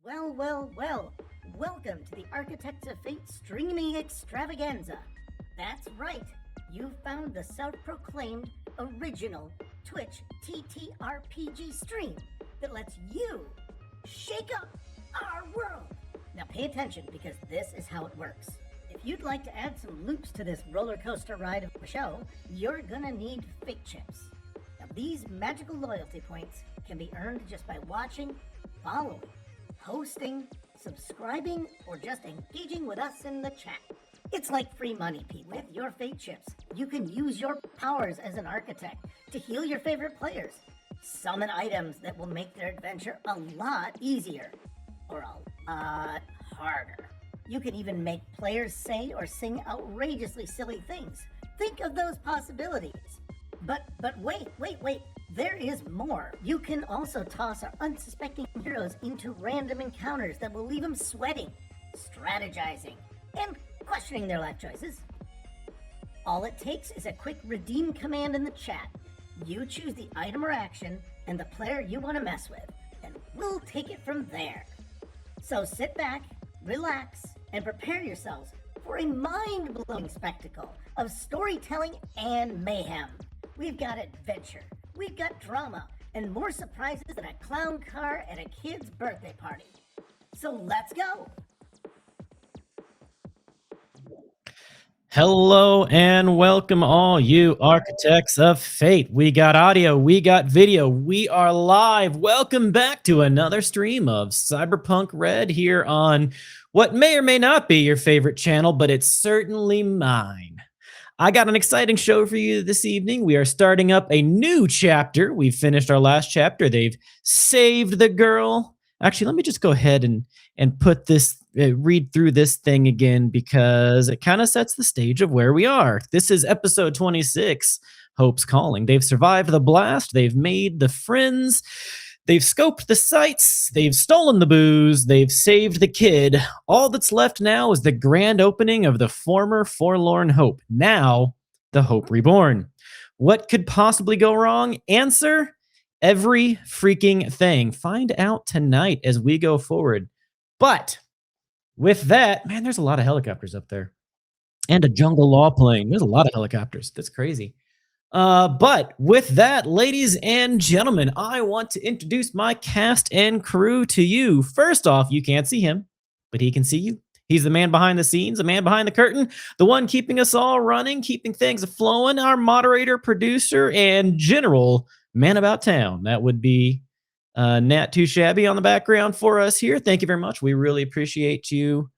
Well, well, well. Welcome to the Architects of Fate streaming extravaganza. That's right. You found the self-proclaimed original Twitch TTRPG stream that lets you shake up our world. Now pay attention because this is how it works. If you'd like to add some loops to this roller coaster ride of a show, you're gonna need fate chips. Now these magical loyalty points can be earned just by watching, following, hosting, subscribing, or just engaging with us in the chat. It's like free money, Pete. With your fate chips, you can use your powers as an architect to heal your favorite players, summon items that will make their adventure a lot easier, or a lot harder. You can even make players say or sing outrageously silly things. Think of those possibilities. But wait. There is more. You can also toss our unsuspecting heroes into random encounters that will leave them sweating, strategizing, and questioning their life choices. All it takes is a quick redeem command in the chat. You choose the item or action and the player you want to mess with, and we'll take it from there. So sit back, relax, and prepare yourselves for a mind-blowing spectacle of storytelling and mayhem. We've got adventure, we've got drama, and more surprises than a clown car at a kid's birthday party. So let's go! Hello and welcome all you architects of fate. We got audio, we got video, we are live. Welcome back to another stream of Cyberpunk Red here on what may or may not be your favorite channel, but it's certainly mine. I got an exciting show for you this evening. We are starting up a new chapter. We've finished our last chapter. They've saved the girl. Actually, let me just go ahead and put this, read through this thing again because it kind of sets the stage of where we are. This is episode 26, Hope's Calling. They've survived the blast. They've made the friends. They've scoped the sites. They've stolen the booze. They've saved the kid. All that's left now is the grand opening of the former Forlorn Hope. Now, the Hope Reborn. What could possibly go wrong? Answer: every freaking thing. Find out tonight as we go forward. But with that, man, there's a lot of helicopters up there. And a jungle law plane. There's a lot of helicopters. That's crazy. But with that, ladies and gentlemen, I want to introduce my cast and crew to you. First off, you can't see him, but he can see you. He's the man behind the scenes, the man behind the curtain, the one keeping us all running, keeping things flowing, our moderator, producer, and general man about town. That would be Nat Too Shabby on the background for us here. Thank you very much. We really appreciate you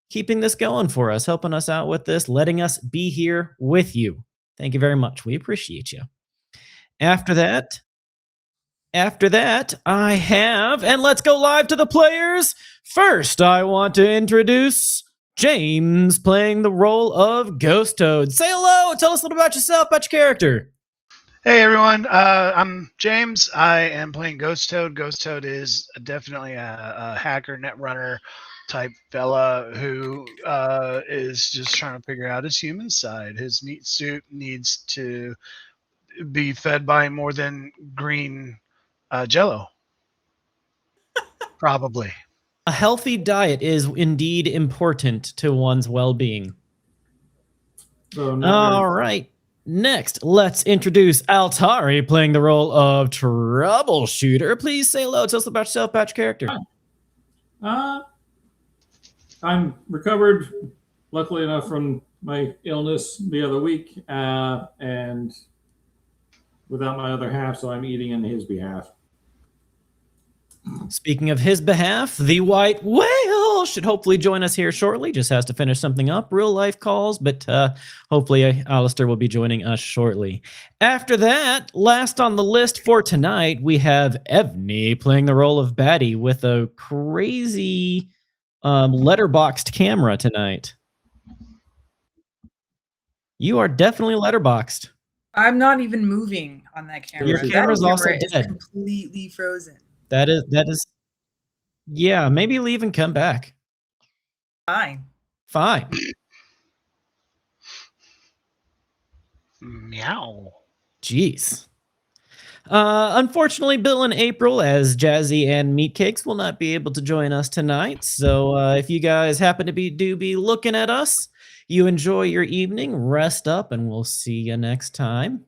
keeping this going for us, helping us out with this, letting us be here with you. Thank you very much. We appreciate you. After that, I have, and let's go live to the players. First, I want to introduce James playing the role of Ghost Toad. Say hello. Tell us a little about yourself, about your character. Hey everyone, I'm James. I am playing Ghost Toad. Ghost Toad is definitely a hacker, netrunner type fella who is just trying to figure out his human side. His meat suit needs to be fed by more than green jello. Probably. A healthy diet is indeed important to one's well-being. All right. Next, let's introduce Altari playing the role of Troubleshooter. Please say hello. Tell us about yourself, about your character. I'm recovered, luckily enough, from my illness the other week, and without my other half, so I'm eating on his behalf. Speaking of his behalf, the White Whale should hopefully join us here shortly. Just has to finish something up. Real life calls, but hopefully Alistair will be joining us shortly. After that, last on the list for tonight, we have Evney playing the role of Batty with a crazy letterboxed camera tonight. You are definitely letterboxed. I'm not even moving on that camera. Your camera's also dead. Completely frozen. That is, yeah, maybe leave and come back. Fine. Meow. Jeez. Unfortunately, Bill and April, as Jazzy and Meatcakes, will not be able to join us tonight. So if you guys happen to be looking at us, you enjoy your evening, rest up, and we'll see you next time.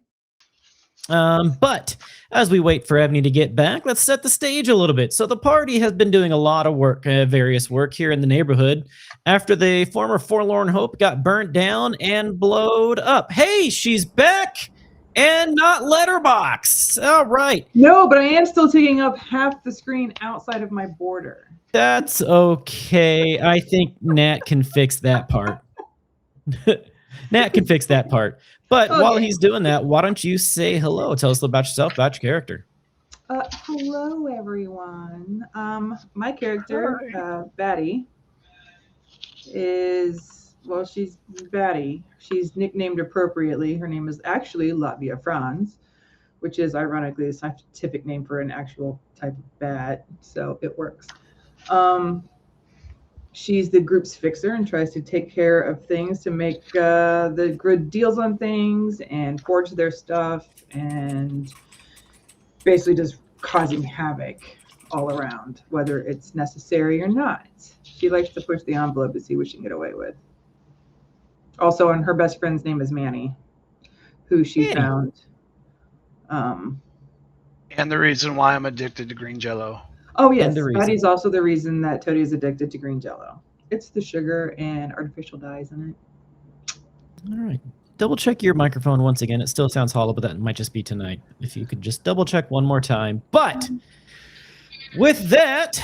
But as we wait for Evney to get back, let's set the stage a little bit. So the party has been doing a lot of work, various work here in the neighborhood after the former Forlorn Hope got burnt down and blowed up. Hey, she's back and not Letterbox. All right. No, but I am still taking up half the screen outside of my border. That's okay. I think Nat can fix that part. Nat can fix that part. But while he's doing that, why don't you say hello? Tell us about yourself, about your character. Hello, everyone. My character, Batty, is, well, she's Batty. She's nicknamed appropriately. Her name is actually Latvia Franz, which is ironically a scientific name for an actual type of bat, so it works. She's the group's fixer and tries to take care of things to make the good deals on things and forge their stuff and basically just causing havoc all around, whether it's necessary or not. She likes to push the envelope to see what she can get away with. Also, and her best friend's name is Manny, who she found. And the reason why I'm addicted to green jello. Oh, yes. Batty's also the reason that Toady is addicted to green jello. It's the sugar and artificial dyes in it. All right. Double check your microphone once again. It still sounds hollow, but that might just be tonight. If you could just double check one more time. But with that,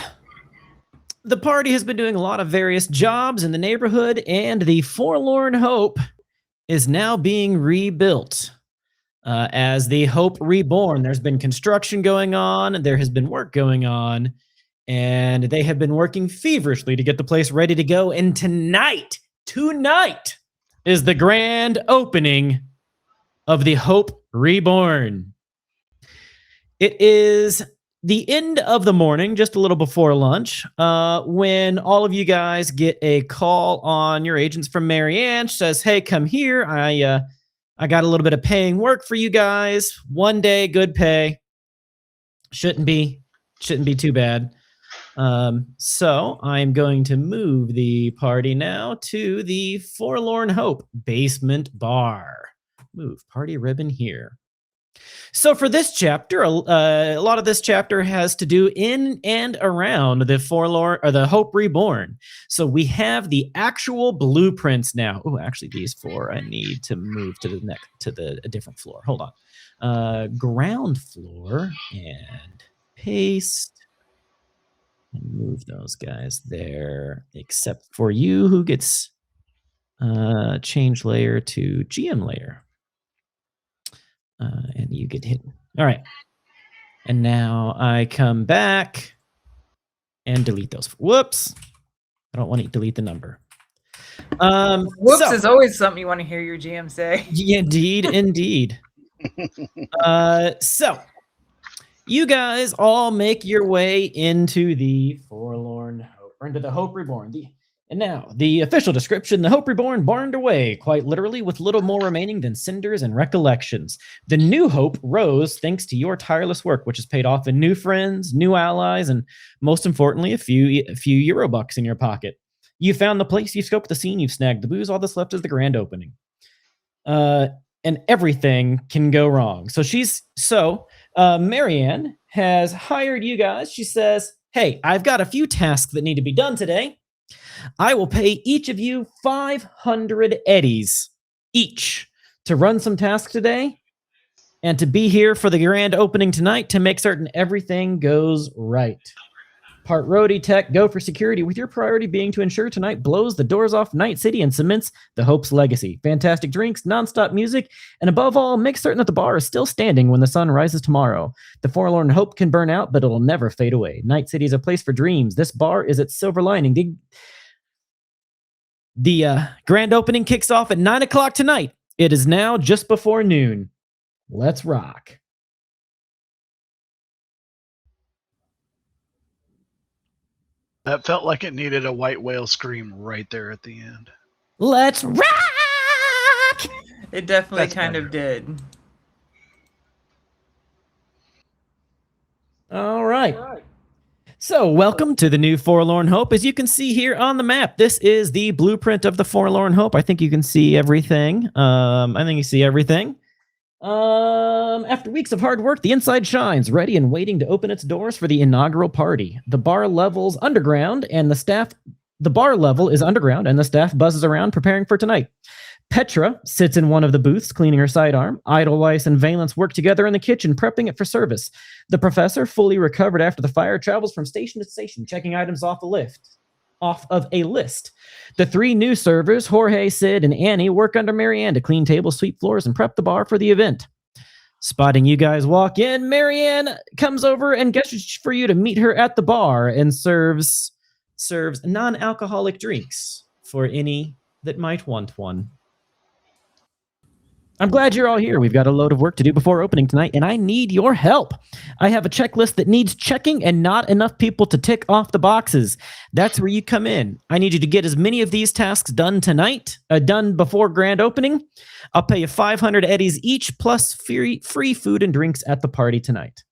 the party has been doing a lot of various jobs in the neighborhood, and the Forlorn Hope is now being rebuilt. As the Hope Reborn, there's been construction going on, there has been work going on, and they have been working feverishly to get the place ready to go. And tonight is the grand opening of the Hope Reborn. It is the end of the morning, just a little before lunch, when all of you guys get a call on your agents from Marianne. She says, hey, come here. I got a little bit of paying work for you guys. 1 day, good pay. Shouldn't be too bad. So I'm going to move the party now to the Forlorn Hope Basement Bar. Move party ribbon here. So for this chapter, a lot of this chapter has to do in and around the Forlorn or the Hope Reborn. So we have the actual blueprints now. Oh, actually, these four I need to move to a different floor. Hold on, ground floor and paste and move those guys there. Except for you, who gets change layer to GM layer. And you get hidden. All right. And now I come back and delete those. Whoops. I don't want to delete the number. Whoops is always something you want to hear your GM say. Indeed. So you guys all make your way into the Forlorn Hope, or into the Hope Reborn. And now, the official description: the Hope Reborn burned away, quite literally, with little more remaining than cinders and recollections. The new hope rose thanks to your tireless work, which has paid off in new friends, new allies, and most importantly, a few Eurobucks in your pocket. You found the place, you scoped the scene, you've snagged the booze, all that's left is the grand opening. And everything can go wrong. So Marianne has hired you guys. She says, hey, I've got a few tasks that need to be done today. I will pay each of you 500 eddies each to run some tasks today and to be here for the grand opening tonight to make certain everything goes right. Part roadie tech, go for security, with your priority being to ensure tonight blows the doors off Night City and cements the Hope's legacy. Fantastic drinks, nonstop music, and above all, make certain that the bar is still standing when the sun rises tomorrow. The Forlorn Hope can burn out, but it'll never fade away. Night City is a place for dreams. This bar is its silver lining. The grand opening kicks off at 9 o'clock tonight. It is now just before noon. Let's rock. That felt like it needed a white whale scream right there at the end. Let's rock! It definitely That's kind better. of did. All right. So, welcome to the new Forlorn Hope. As you can see here on the map, this is the blueprint of the Forlorn Hope. I think you can see everything. After weeks of hard work, the inside shines, ready and waiting to open its doors for the inaugural party. The bar level is underground, and the staff buzzes around preparing for tonight. Petra sits in one of the booths, cleaning her sidearm. Edelweiss and Valence work together in the kitchen, prepping it for service. The professor, fully recovered after the fire, travels from station to station, checking items off of a list. The three new servers, Jorge, Sid, and Annie, work under Marianne to clean tables, sweep floors, and prep the bar for the event. Spotting you guys walk in, Marianne comes over and gestures for you to meet her at the bar and serves non-alcoholic drinks for any that might want one. I'm glad you're all here. We've got a load of work to do before opening tonight, and I need your help. I have a checklist that needs checking and not enough people to tick off the boxes. That's where you come in. I need you to get as many of these tasks done tonight, done before grand opening. I'll pay you 500 eddies each, plus free food and drinks at the party tonight.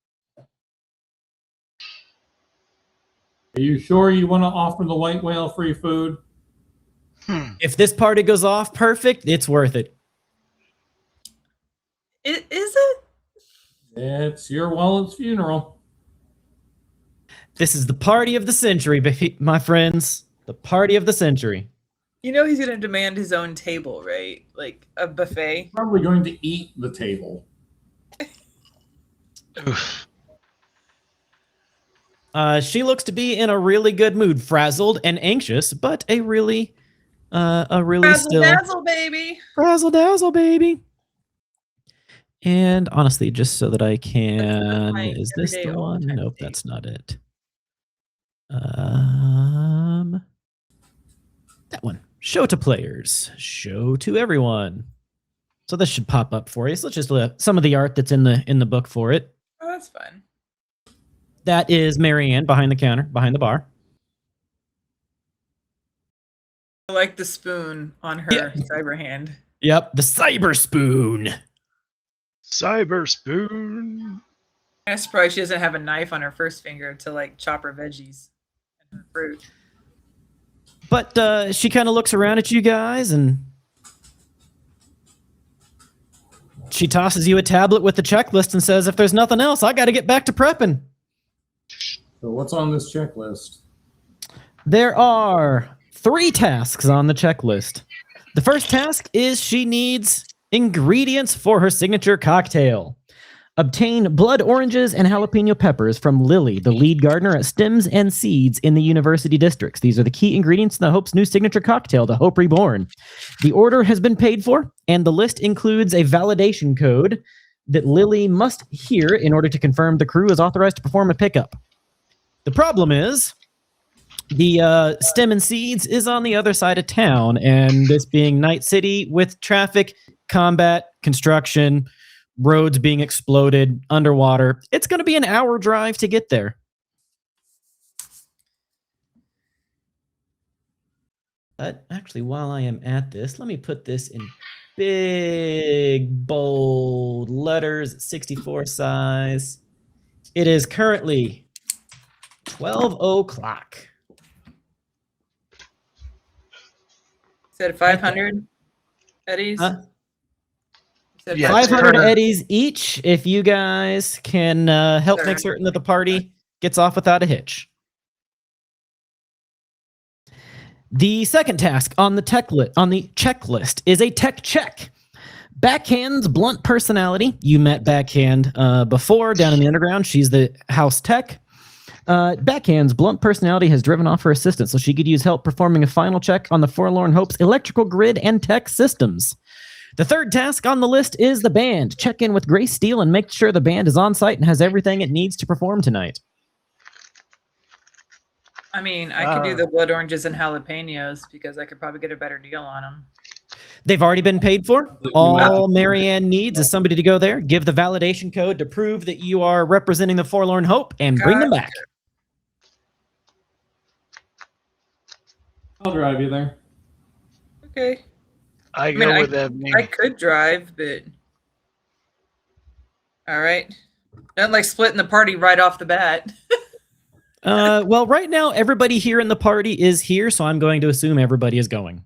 Are you sure you want to offer the white whale free food? If this party goes off perfect, it's worth it. Is it? It's your wallet's funeral. This is the party of the century, my friends. The party of the century. You know he's going to demand his own table, right? Like a buffet. Probably going to eat the table. She looks to be in a really good mood, frazzled and anxious, but a really Razzle dazzle, baby. Razzle dazzle, baby. And honestly, just so that I can, is this the one? Nope, that's not it. That one. Show to players. Show to everyone. So this should pop up for you. So let's just look at some of the art that's in the book for it. Oh, that's fun. That is Marianne behind the counter, behind the bar. I like the spoon on her cyber hand. Yep, the cyber spoon. Cyber spoon. I'm surprised she doesn't have a knife on her first finger to like chop her veggies and her fruit. But she kind of looks around at you guys and she tosses you a tablet with the checklist and says, if there's nothing else, I got to get back to prepping. So what's on this checklist? There are 3 tasks on the checklist. The first task is she needs ingredients for her signature cocktail. Obtain blood oranges and jalapeno peppers from Lily, the lead gardener at Stems and Seeds in the University Districts. These are the key ingredients in the Hope's new signature cocktail, the Hope Reborn. The order has been paid for, and the list includes a validation code that Lily must hear in order to confirm the crew is authorized to perform a pickup. The problem is the Stem and Seeds is on the other side of town, and this being Night City with traffic, combat, construction, roads being exploded, underwater, it's going to be an hour drive to get there. But actually, while I am at this, let me put this in big, bold letters, 64 size. It is currently 12 o'clock. Said 500 eddies. Huh? Said Yeah, 500 eddies each if you guys can help make certain that the party gets off without a hitch. The second task on the checklist is a tech check. Backhand's blunt personality. You met Backhand before down in the underground. She's the house tech. Backhand's blunt personality has driven off her assistant, so she could use help performing a final check on the Forlorn Hope's electrical grid and tech systems. The third task on the list is the band. Check in with Grace Steele and make sure the band is on site and has everything it needs to perform tonight. I mean, I could do the blood oranges and jalapenos because I could probably get a better deal on them. They've already been paid for. All Marianne needs is somebody to go there, give the validation code to prove that you are representing the Forlorn Hope, and bring them back. I'll drive you there. Okay. I go with Effing. I could drive, but all right. Not like splitting the party right off the bat. Well, right now everybody here in the party is here, so I'm going to assume everybody is going.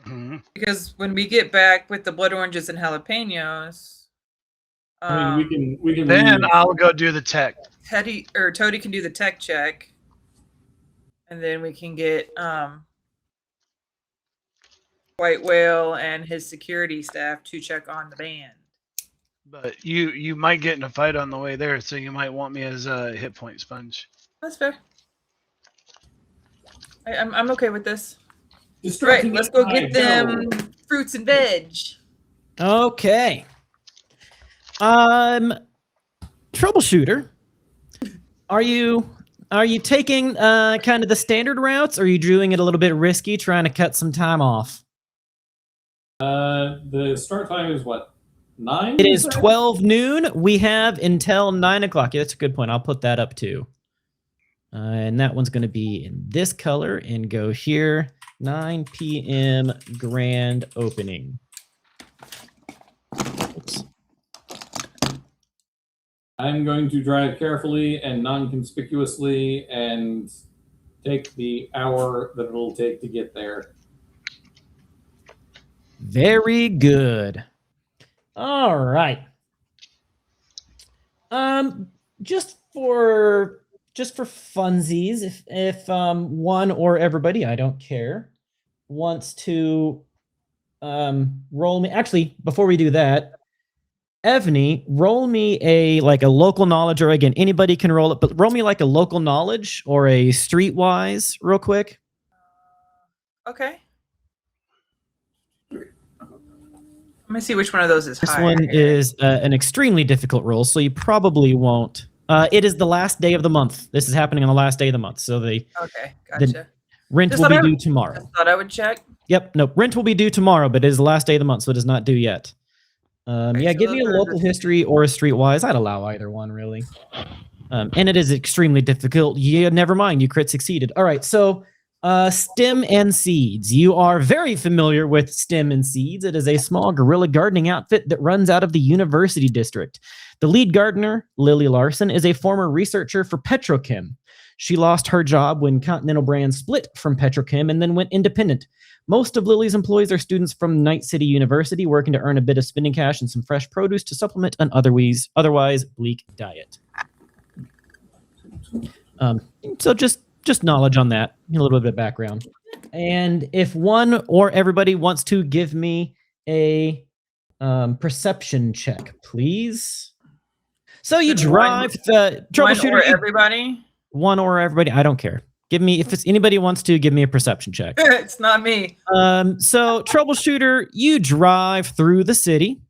Mhm. Because when we get back with the blood oranges and jalapenos, I mean, we can Then leave. I'll go do the tech. Toady can do the tech check, and then we can get White Whale and his security staff to check on the band. But you might get in a fight on the way there, so you might want me as a hit point sponge. That's fair. I'm okay with this. Right, Distracting let's go it. get them fruits and veg. Okay. Troubleshooter, are you taking kind of the standard routes, or are you doing it a little bit risky, trying to cut some time off? The start time is what? 9? It is 12 noon. We have until 9 o'clock. Yeah, that's a good point. I'll put that up too. And that one's going to be in this color and go here. 9 p.m. grand opening. Oops. I'm going to drive carefully and non-conspicuously and take the hour that it'll take to get there. Very good. All right. Just for funsies, if one or everybody, I don't care, wants to roll me. Actually, before we do that, Evney, roll me a local knowledge, or again, anybody can roll it, but roll me like a local knowledge or a streetwise real quick. Okay. Let me see which one of those is This higher. one is an extremely difficult roll, so you probably won't. It is the last day of the month. This is happening on the last day of the month, so Okay, the gotcha. rent Just will be thought I due would- tomorrow. I thought I would check. Yep, no, rent will be due tomorrow, but it is the last day of the month, so it is not due yet. Okay, Yeah, so give me a those are local the- history or a streetwise. I'd allow either one, really. And it is extremely difficult. Yeah, never mind, you crit succeeded. All right, so Stem and Seeds. You are very familiar with Stem and Seeds. It is a small guerrilla gardening outfit that runs out of the University District. The lead gardener, Lily Larson, is a former researcher for Petrochem. She lost her job when Continental Brand split from Petrochem and then went independent. Most of Lily's employees are students from Night City University working to earn a bit of spending cash and some fresh produce to supplement an otherwise bleak diet. So just knowledge on that, a little bit of background. And if one or everybody wants to give me a perception check, please. So you Just drive the troubleshooter. One or everybody? One or everybody. I don't care. Give me, if it's anybody wants to, give me a perception check. It's not me. So troubleshooter, you drive through the city,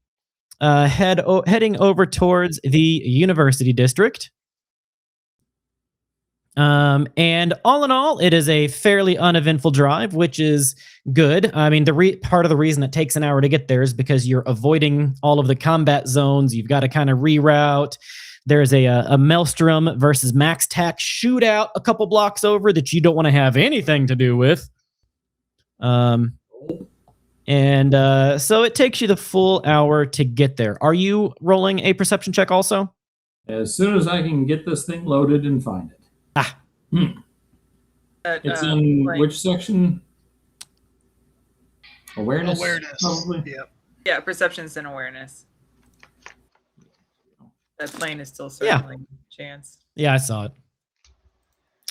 heading over towards the University District. And all in all, it is a fairly uneventful drive, which is good. I mean, part of the reason it takes an hour to get there is because you're avoiding all of the combat zones. You've got to kind of reroute. There's a Maelstrom versus Max Tack shootout a couple blocks over that you don't want to have anything to do with. So it takes you the full hour to get there. Are you rolling a perception check also? As soon as I can get this thing loaded and find it. It's in which section? Awareness? Probably? Yep. Yeah, perceptions and awareness. That plane is still circling. Chance. Yeah, I saw it.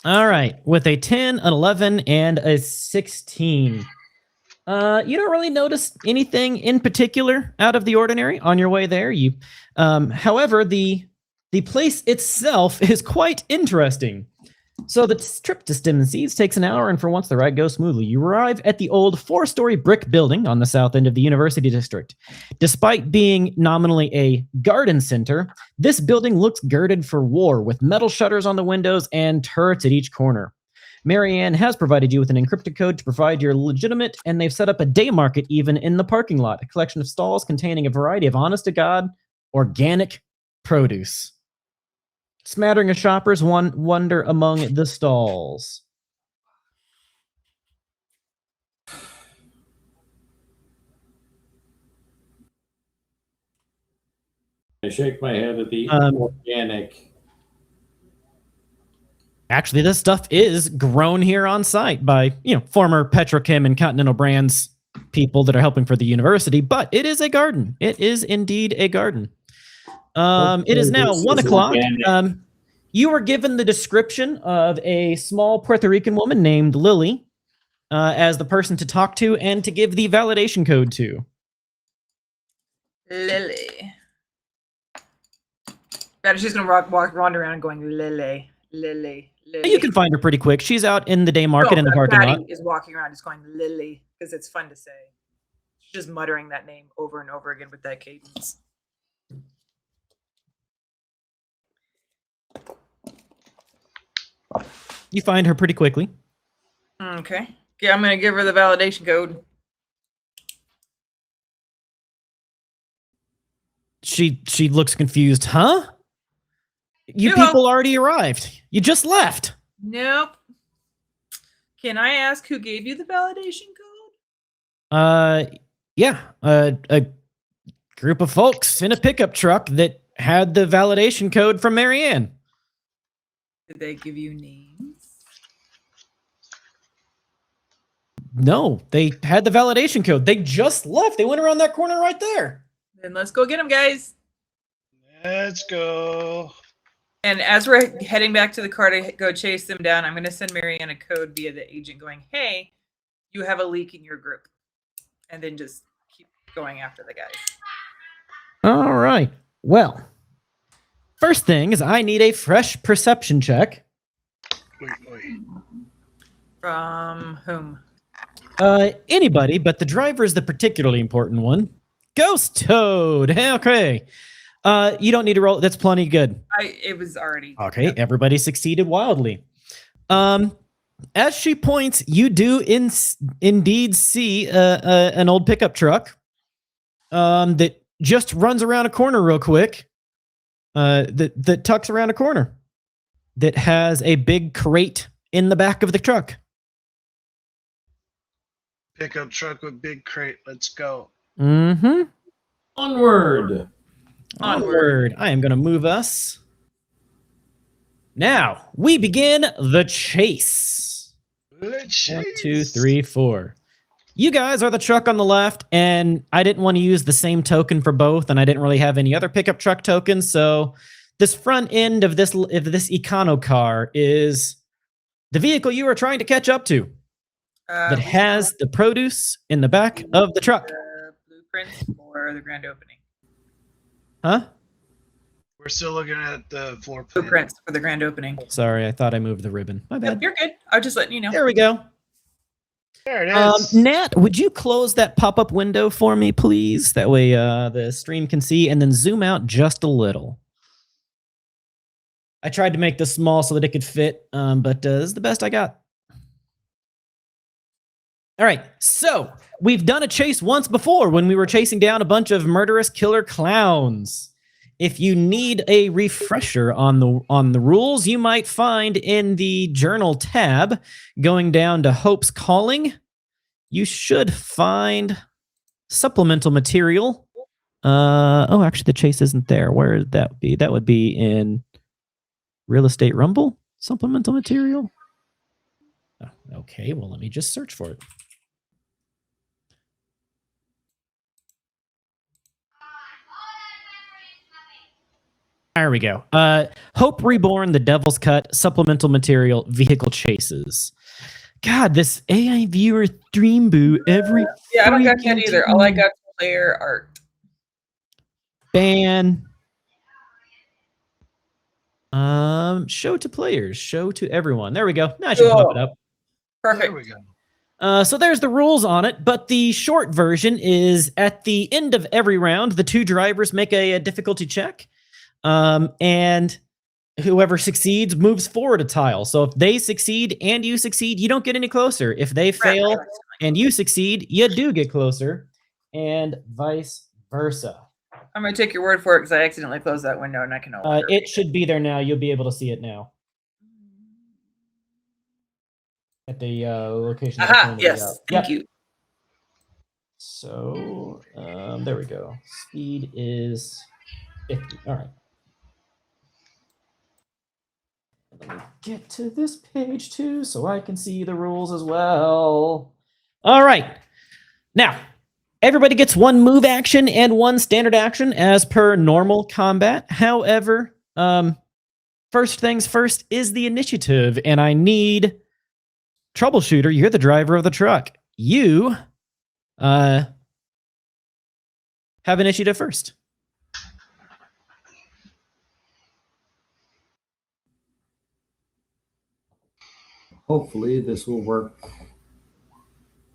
All right. With a 10, an 11, and a 16. You don't really notice anything in particular out of the ordinary on your way there. However, the place itself is quite interesting. So the trip to Stem and Seeds takes an hour, and for once the ride goes smoothly. You arrive at the old 4-story brick building on the south end of the University District. Despite being nominally a garden center, this building looks girded for war, with metal shutters on the windows and turrets at each corner. Marianne has provided you with an encrypted code to provide your legitimate, and they've set up a day market even in the parking lot, a collection of stalls containing a variety of honest-to-God organic produce. Smattering of shoppers wander among the stalls. I shake my head at the organic. Actually, this stuff is grown here on site by, former Petrochem and Continental Brands people that are helping for the university, but it is a garden. It is indeed a garden. It is now 1 o'clock. You were given the description of a small Puerto Rican woman named Lily as the person to talk to and to give the validation code to. Lily. She's gonna wander around going Lily, Lily, Lily. You can find her pretty quick. She's out in the day market in the parking lot. Is walking around just going Lily because it's fun to say. She's just muttering that name over and over again with that cadence. You find her pretty quickly. Okay. Yeah, I'm gonna give her the validation code. She looks confused. Huh? You Hello. people already arrived. You just left. Nope. Can I ask who gave you the validation code? Yeah. A group of folks in a pickup truck that had the validation code from Marianne. Did they give you names? No, they had the validation code. They just left. They went around that corner right there. Then let's go get them, guys. Let's go. And as we're heading back to the car to go chase them down, I'm going to send Marianne a code via the agent going, hey, you have a leak in your group. And then just keep going after the guys. All right. Well, first thing is I need a fresh perception check. Wait. From whom? Anybody, but the driver is the particularly important one. Ghost Toad. Okay. You don't need to roll. That's plenty good. It was already. Okay. Yep. Everybody succeeded wildly. As she points, you do indeed see an old pickup truck that just runs around a corner real quick. That tucks around a corner. That has a big crate in the back of the truck. Pickup truck with big crate. Let's go. Mm-hmm. Onward. I am going to move us. Now, we begin the chase. 1, 2, 3, 4. You guys are the truck on the left, and I didn't want to use the same token for both, and I didn't really have any other pickup truck tokens, so this front end of this econo car is the vehicle you are trying to catch up to that has the produce in the back of the truck. Blueprints for the grand opening. Huh? We're still looking at the floor plan. Blueprints for the grand opening. Sorry, I thought I moved the ribbon. My bad. Yep, you're good. I was just letting you know. There we go. There it is. Nat, would you close that pop-up window for me, please? That way the stream can see, and then zoom out just a little. I tried to make this small so that it could fit, but this is the best I got. All right, so we've done a chase once before when we were chasing down a bunch of murderous killer clowns. If you need a refresher on the rules, you might find in the journal tab, going down to Hope's Calling, you should find supplemental material. Oh, actually, the chase isn't there. Where would that be? That would be in Real Estate Rumble, supplemental material. Oh, okay, well, let me just search for it. There we go. Hope Reborn, The Devil's Cut, supplemental material, vehicle chases. God, this AI viewer stream boo every. Yeah, I don't got that either. All I got is player art. Ban. Show to players. Show to everyone. There we go. Now I should pop it up. Perfect. There we go. So there's the rules on it, but the short version is at the end of every round, the two drivers make a difficulty check. And whoever succeeds moves forward a tile. So if they succeed and you succeed, you don't get any closer. If they fail and you succeed, you do get closer, and vice versa. I'm going to take your word for it because I accidentally closed that window and I can open it. It should be there now. You'll be able to see it now. At the location. Aha, yes. Thank you. So, there we go. Speed is 50. All right. Let me get to this page too so I can see the rules as well. All right. Now, everybody gets one move action and one standard action as per normal combat. However, first things first is the initiative, and I need Troubleshooter. You're the driver of the truck. You have initiative first. Hopefully this will work.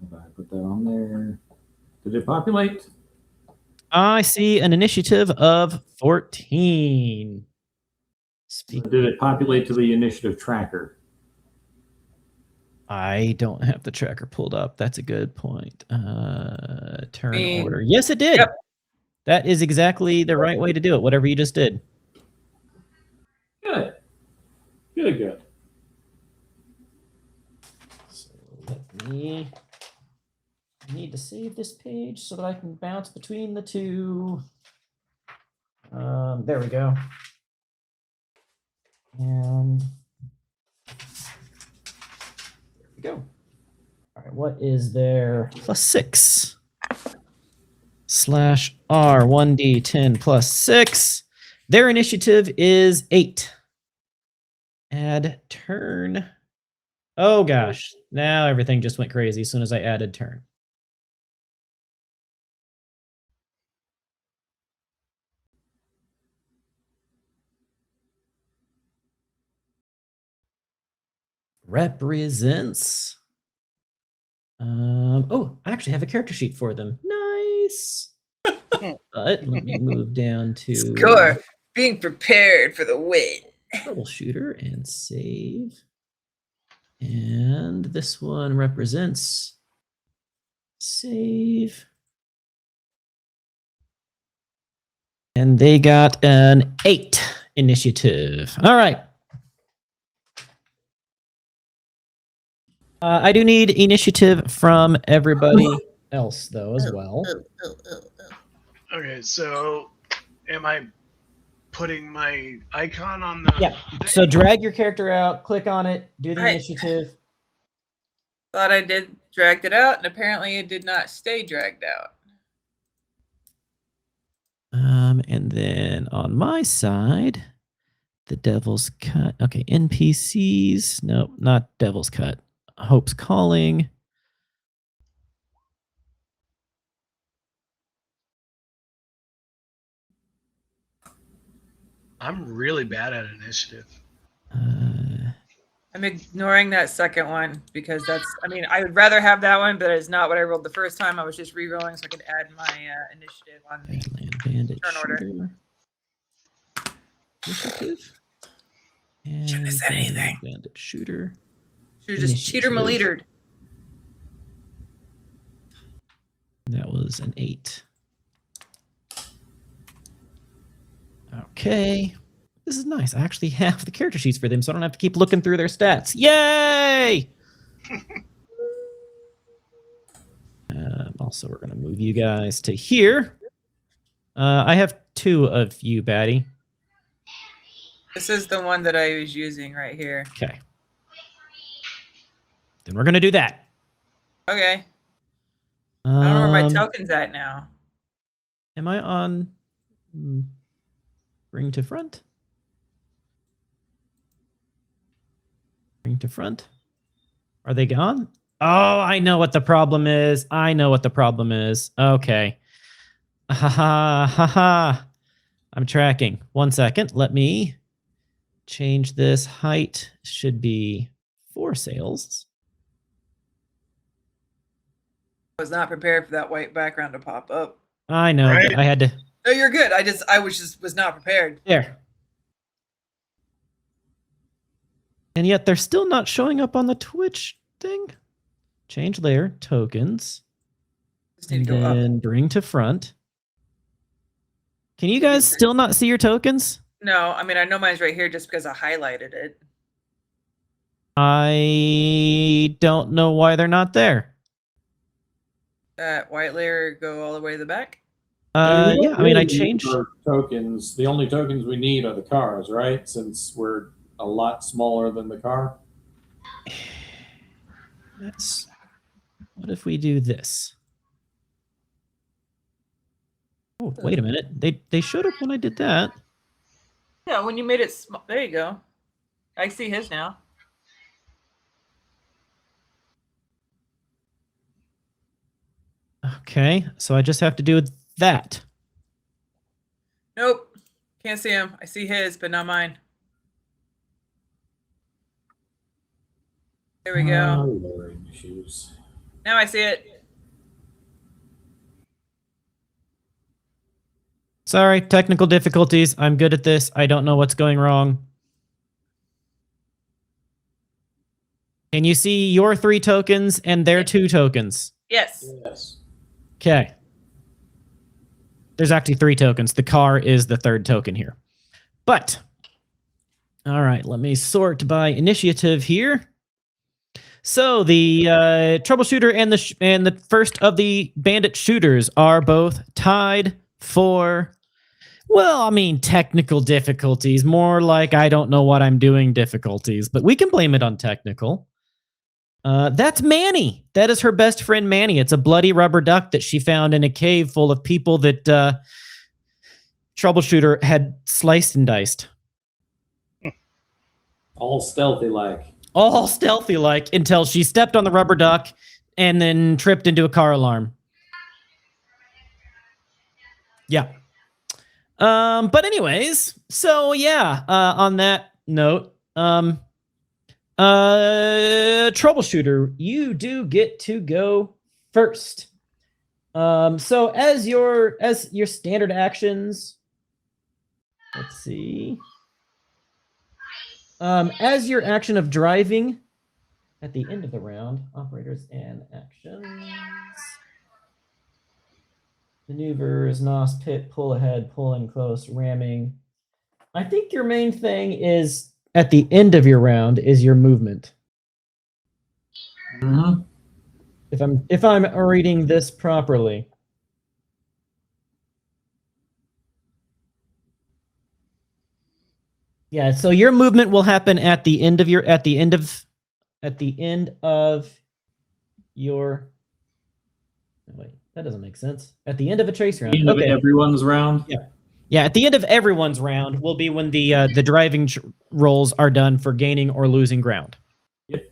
If I put that on there. Did it populate? I see an initiative of 14. Did it populate to the initiative tracker? I don't have the tracker pulled up. That's a good point. Turn mean, order. Yes, it did. yep. That is exactly the right way to do it, whatever you just did. Good. Good. So let me... I need to save this page so that I can bounce between the two. There we go. And there we go. All right, what is their +6? /R1D10 +6. Their initiative is 8. Add turn. Oh gosh, now everything just went crazy as soon as I added turn. Represents. Oh, I actually have a character sheet for them. Nice. But let me move down to Score. Being prepared for the win. Troubleshooter and save. And this one represents save. And they got an 8 initiative. All right. I do need initiative from everybody else, though, as well. Okay, so am I putting my icon on the... Yeah. So drag your character out, click on it, do the Right. initiative. Thought I dragged it out, and apparently it did not stay dragged out. And then on my side, the Devil's Cut. Okay, NPCs. No, not Devil's Cut. Hope's Calling. I'm really bad at initiative. I'm ignoring that second one because that's, I mean, I would rather have that one, but it's not what I rolled the first time. I was just re-rolling so I could add my initiative on the Badland Bandit turn order. Shooter. Initiative. And Shouldn't have said anything. Bandit Shooter. Should have just cheater maleatered. That was an 8. Okay. This is nice. I actually have the character sheets for them, so I don't have to keep looking through their stats. Yay! Also, we're going to move you guys to here. I have 2 of you, Batty. This is the one that I was using right here. Okay. Then we're going to do that. Okay. I don't know where my Um, token's at now. Am I on bring to front? Bring to front. Are they gone? Oh, I know what the problem is. Okay. Ha ha ha ha. I'm tracking. 1 second. Let me change this. Height should be 4 sails. I was not prepared for that white background to pop up. I know. Right. But I had to. No, you're good. I was not prepared. There. And yet they're still not showing up on the Twitch thing. Change layer, tokens, Just need and to go up. then bring to front. Can you guys still not see your tokens? No, I mean, I know mine's right here just because I highlighted it. I don't know why they're not there. That white layer go all the way to the back. Yeah, I mean, I changed. Our tokens. The only tokens we need are the cars, right? Since we're a lot smaller than the car. What if we do this? Oh, wait a minute. They showed up when I did that. Yeah, when you made it small. There you go. I see his now. Okay, so I just have to do that. Nope. Can't see him. I see his, but not mine. There we go. Lowering issues. Now I see it. Sorry, technical difficulties. I'm good at this. I don't know what's going wrong. Can you see your 3 tokens and their 2 tokens? Yes. Yes. Okay. There's actually 3 tokens. The car is the 3rd token here. But, all right, let me sort by initiative here. So the troubleshooter and the first of the bandit shooters are both tied for, well, I mean, technical difficulties. More like I don't know what I'm doing difficulties, but we can blame it on technical. That's Manny. That is her best friend, Manny. It's a bloody rubber duck that she found in a cave full of people that troubleshooter had sliced and diced. All stealthy like. All stealthy like until she stepped on the rubber duck and then tripped into a car alarm. Yeah. But anyways, so yeah, on that note, troubleshooter, you do get to go first. So as your standard actions, let's see. As your action of driving at the end of the round, operators and actions. Maneuvers, NOS, pit, pull ahead, pull in close, ramming. I think your main thing is at the end of your round is your movement. Mm-hmm. If I'm reading this properly. Yeah, so your movement will happen at the end of your wait, that doesn't make sense. At the end of a chase round. End of everyone's round. Yeah. Yeah, at the end of everyone's round will be when the driving rolls are done for gaining or losing ground. Yep.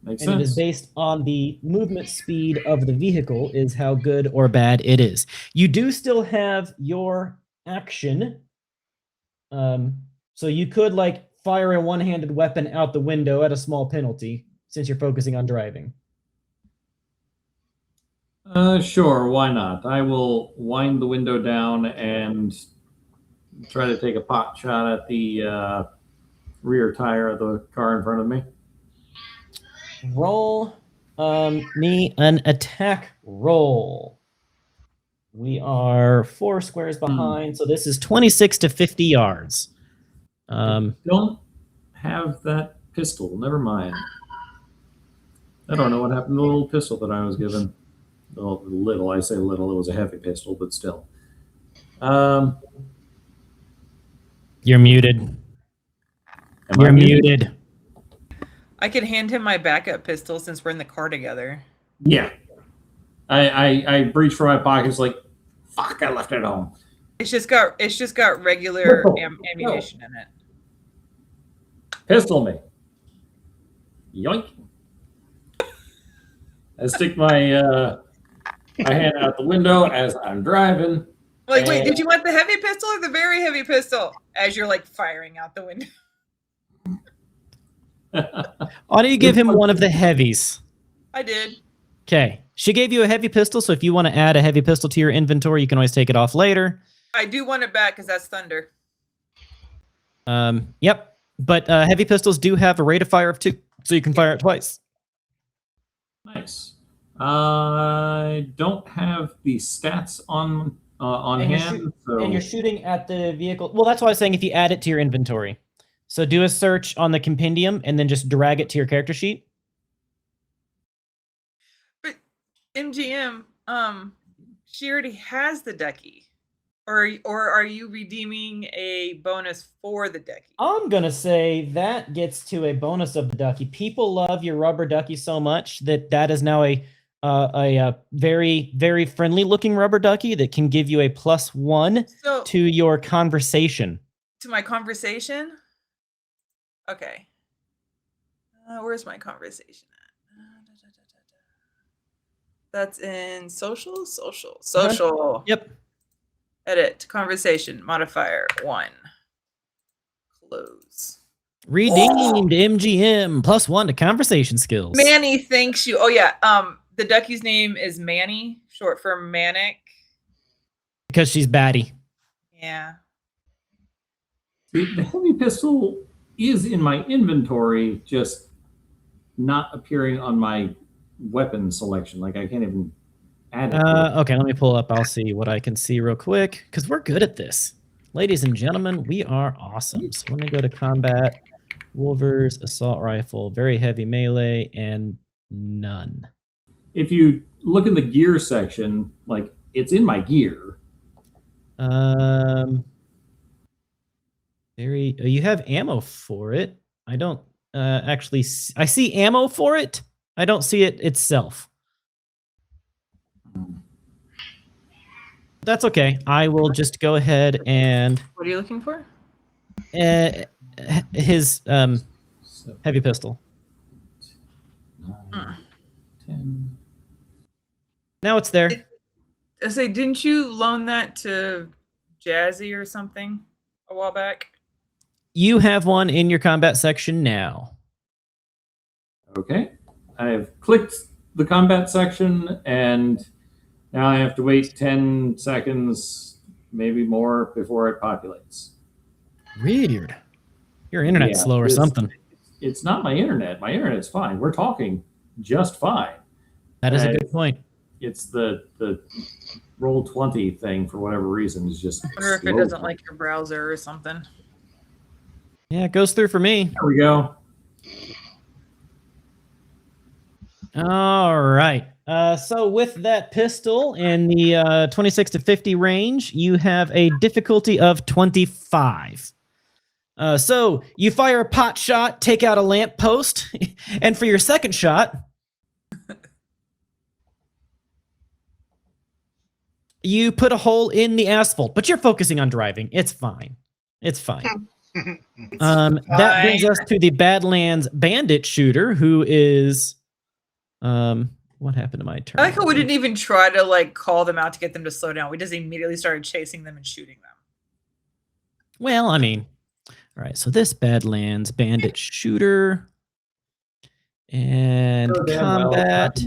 Makes and sense. It is based on the movement speed of the vehicle is how good or bad it is. You do still have your action. So you could like fire a one-handed weapon out the window at a small penalty since you're focusing on driving. Sure, why not? I will wind the window down and try to take a pot shot at the rear tire of the car in front of me. Roll me an attack roll. We are 4 squares behind, so this is 26 to 50 yards. Don't have that pistol. Never mind. I don't know what happened to the little pistol that I was given. Well, little, I say little. It was a heavy pistol, but still. You're muted. You're muted. I could hand him my backup pistol since we're in the car together. Yeah. I reached for my pocket. It's like, fuck, I left it at home. It's just got regular ammunition in it. Pistol me. Yoink. I stick my my hand out the window as I'm driving. Like, wait, did you want the heavy pistol or the very heavy pistol? As you're like firing out the window. Why don't you give him one of the heavies? I did. Okay. She gave you a heavy pistol, so if you want to add a heavy pistol to your inventory, you can always take it off later. I do want it back because that's thunder. Yep. But heavy pistols do have a rate of fire of 2, so you can fire it twice. Nice. I don't have the stats on hand. And you're shooting at the vehicle. Well, that's why I was saying if you add it to your inventory. So do a search on the compendium and then just drag it to your character sheet. But MGM, She already has the ducky. Or are you redeeming a bonus for the ducky? I'm gonna say that gets to a bonus of the ducky. People love your rubber ducky so much that is now a very, very friendly looking rubber ducky that can give you a +1 to your conversation. To my conversation? Okay. Where's my conversation at? That's in social? Social. Yep. Edit. Conversation. Modifier 1. Close. Redeemed MGM +1 to conversation skills. Manny thanks you. Oh yeah. The ducky's name is Manny, short for manic. Because she's batty. Yeah. The heavy pistol is in my inventory, just not appearing on my weapon selection. Like I can't even add it. Okay, let me pull up. I'll see what I can see real quick because we're good at this. Ladies and gentlemen, we are awesome. So let me go to combat, Wolvers, assault rifle, very heavy melee, and none. If you look in the gear section, like it's in my gear. You have ammo for it. I don't actually. I see ammo for it. I don't see it itself. That's okay. I will just go ahead and. What are you looking for? His heavy pistol. 9, 10. Now it's there. I say, didn't you loan that to Jazzy or something a while back? You have one in your combat section now. Okay. I've clicked the combat section, and now I have to wait 10 seconds, maybe more, before it populates. Weird. Your internet's slow or something. It's not my internet. My internet's fine. We're talking just fine. That is a good point. It's the Roll20 thing, for whatever reason, is just. I wonder if it doesn't like your browser or something. Yeah, it goes through for me. There we go. All right. So with that pistol in the 26 to 50 range, you have a difficulty of 25. So you fire a pot shot, take out a lamp post, and for your second shot, you put a hole in the asphalt, but you're focusing on driving. It's fine. It's fine. That brings us to the Badlands bandit shooter, who is what happened to my turn? I like how we didn't even try to like call them out to get them to slow down. We just immediately started chasing them and shooting them. Well, I mean, all right. So this Badlands bandit shooter and combat.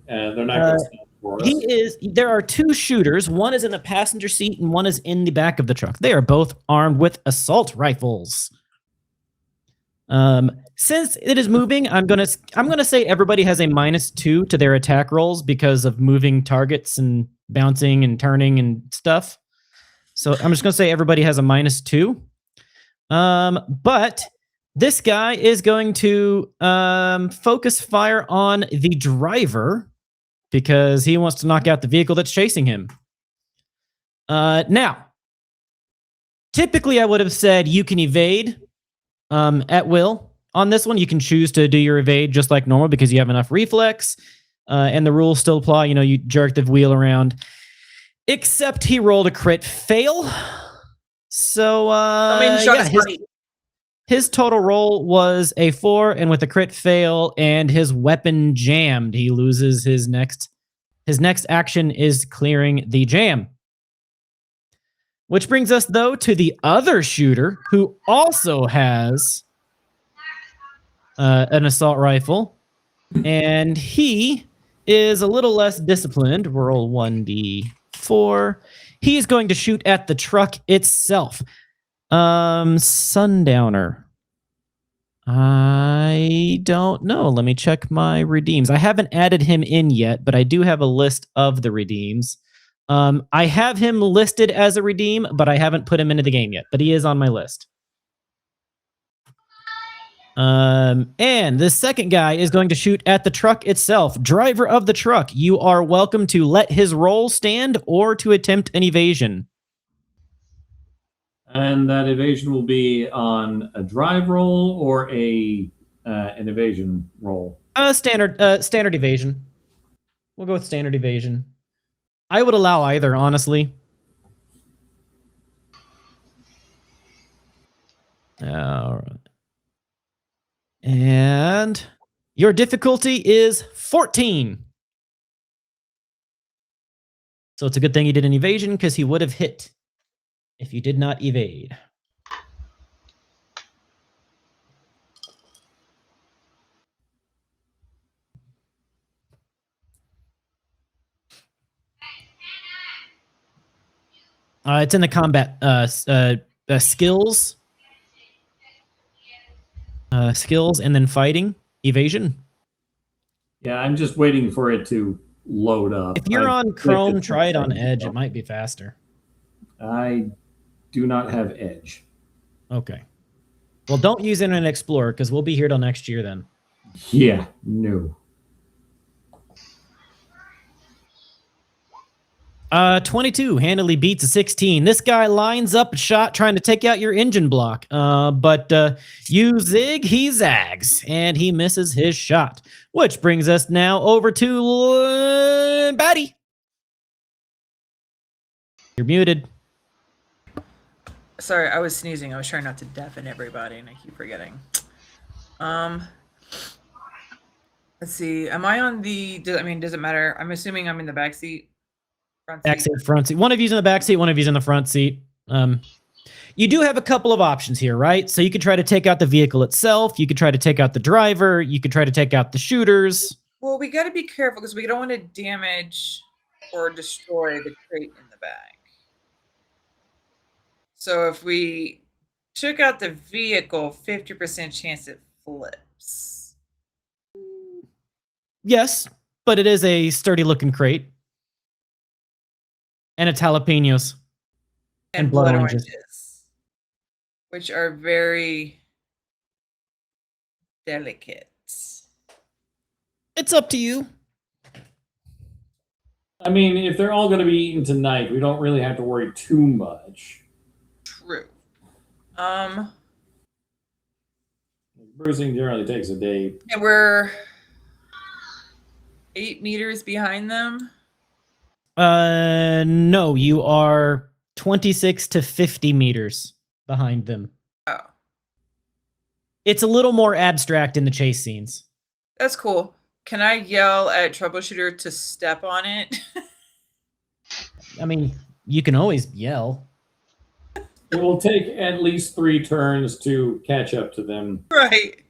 They're not going to stand for us. There are two shooters. One is in the passenger seat and one is in the back of the truck. They are both armed with assault rifles. Since it is moving, I'm gonna say everybody has a -2 to their attack rolls because of moving targets and bouncing and turning and stuff. So I'm just gonna say everybody has a -2. But this guy is going to focus fire on the driver because he wants to knock out the vehicle that's chasing him. Now, typically I would have said you can evade at will. On this one, you can choose to do your evade just like normal because you have enough reflex, and the rules still apply. You know, you jerk the wheel around. Except he rolled a crit fail. So, his total roll was a 4, and with a crit fail and his weapon jammed, he loses his next. His next action is clearing the jam. Which brings us, though, to the other shooter who also has an assault rifle, and he is a little less disciplined. Roll 1d4. He is going to shoot at the truck itself. Sundowner. I don't know. Let me check my redeems. I haven't added him in yet, but I do have a list of the redeems. I have him listed as a redeem, but I haven't put him into the game yet, but he is on my list. And the second guy is going to shoot at the truck itself. Driver of the truck, you are welcome to let his roll stand or to attempt an evasion. And that evasion will be on a drive roll or an evasion roll. Standard evasion. We'll go with standard evasion. I would allow either, honestly. All right. And your difficulty is 14. So it's a good thing he did an evasion because he would have hit if you did not evade. It's in the combat skills. Skills and then fighting. Evasion. Yeah, I'm just waiting for it to load up. If you're on Chrome, try it on Edge. It might be faster. I do not have Edge. Okay. Well, don't use Internet Explorer because we'll be here till next year then. Yeah, no. 22 handily beats a 16. This guy lines up a shot trying to take out your engine block. But you zig, he zags, and he misses his shot. Which brings us now over to Batty. You're muted. Sorry, I was sneezing. I was trying not to deafen everybody, and I keep forgetting. Let's see. Am I on the? I mean, does it matter? I'm assuming I'm in the back seat. Back seat, front seat. One of you's in the back seat. One of you's in the front seat. You do have a couple of options here, right? So you could try to take out the vehicle itself. You could try to take out the driver. You could try to take out the shooters. Well, we got to be careful because we don't want to damage or destroy the crate in the back. So if we took out the vehicle, 50% chance it flips. Yes, but it is a sturdy-looking crate. And it's jalapenos. And blood oranges. Which are very delicate. It's up to you. I mean, if they're all going to be eaten tonight, we don't really have to worry too much. True. Bruising generally takes a day. And we're 8 meters behind them. No, you are 26 to 50 meters behind them. Oh. It's a little more abstract in the chase scenes. That's cool. Can I yell at Troubleshooter to step on it? I mean, you can always yell. It will take at least 3 turns to catch up to them. Right.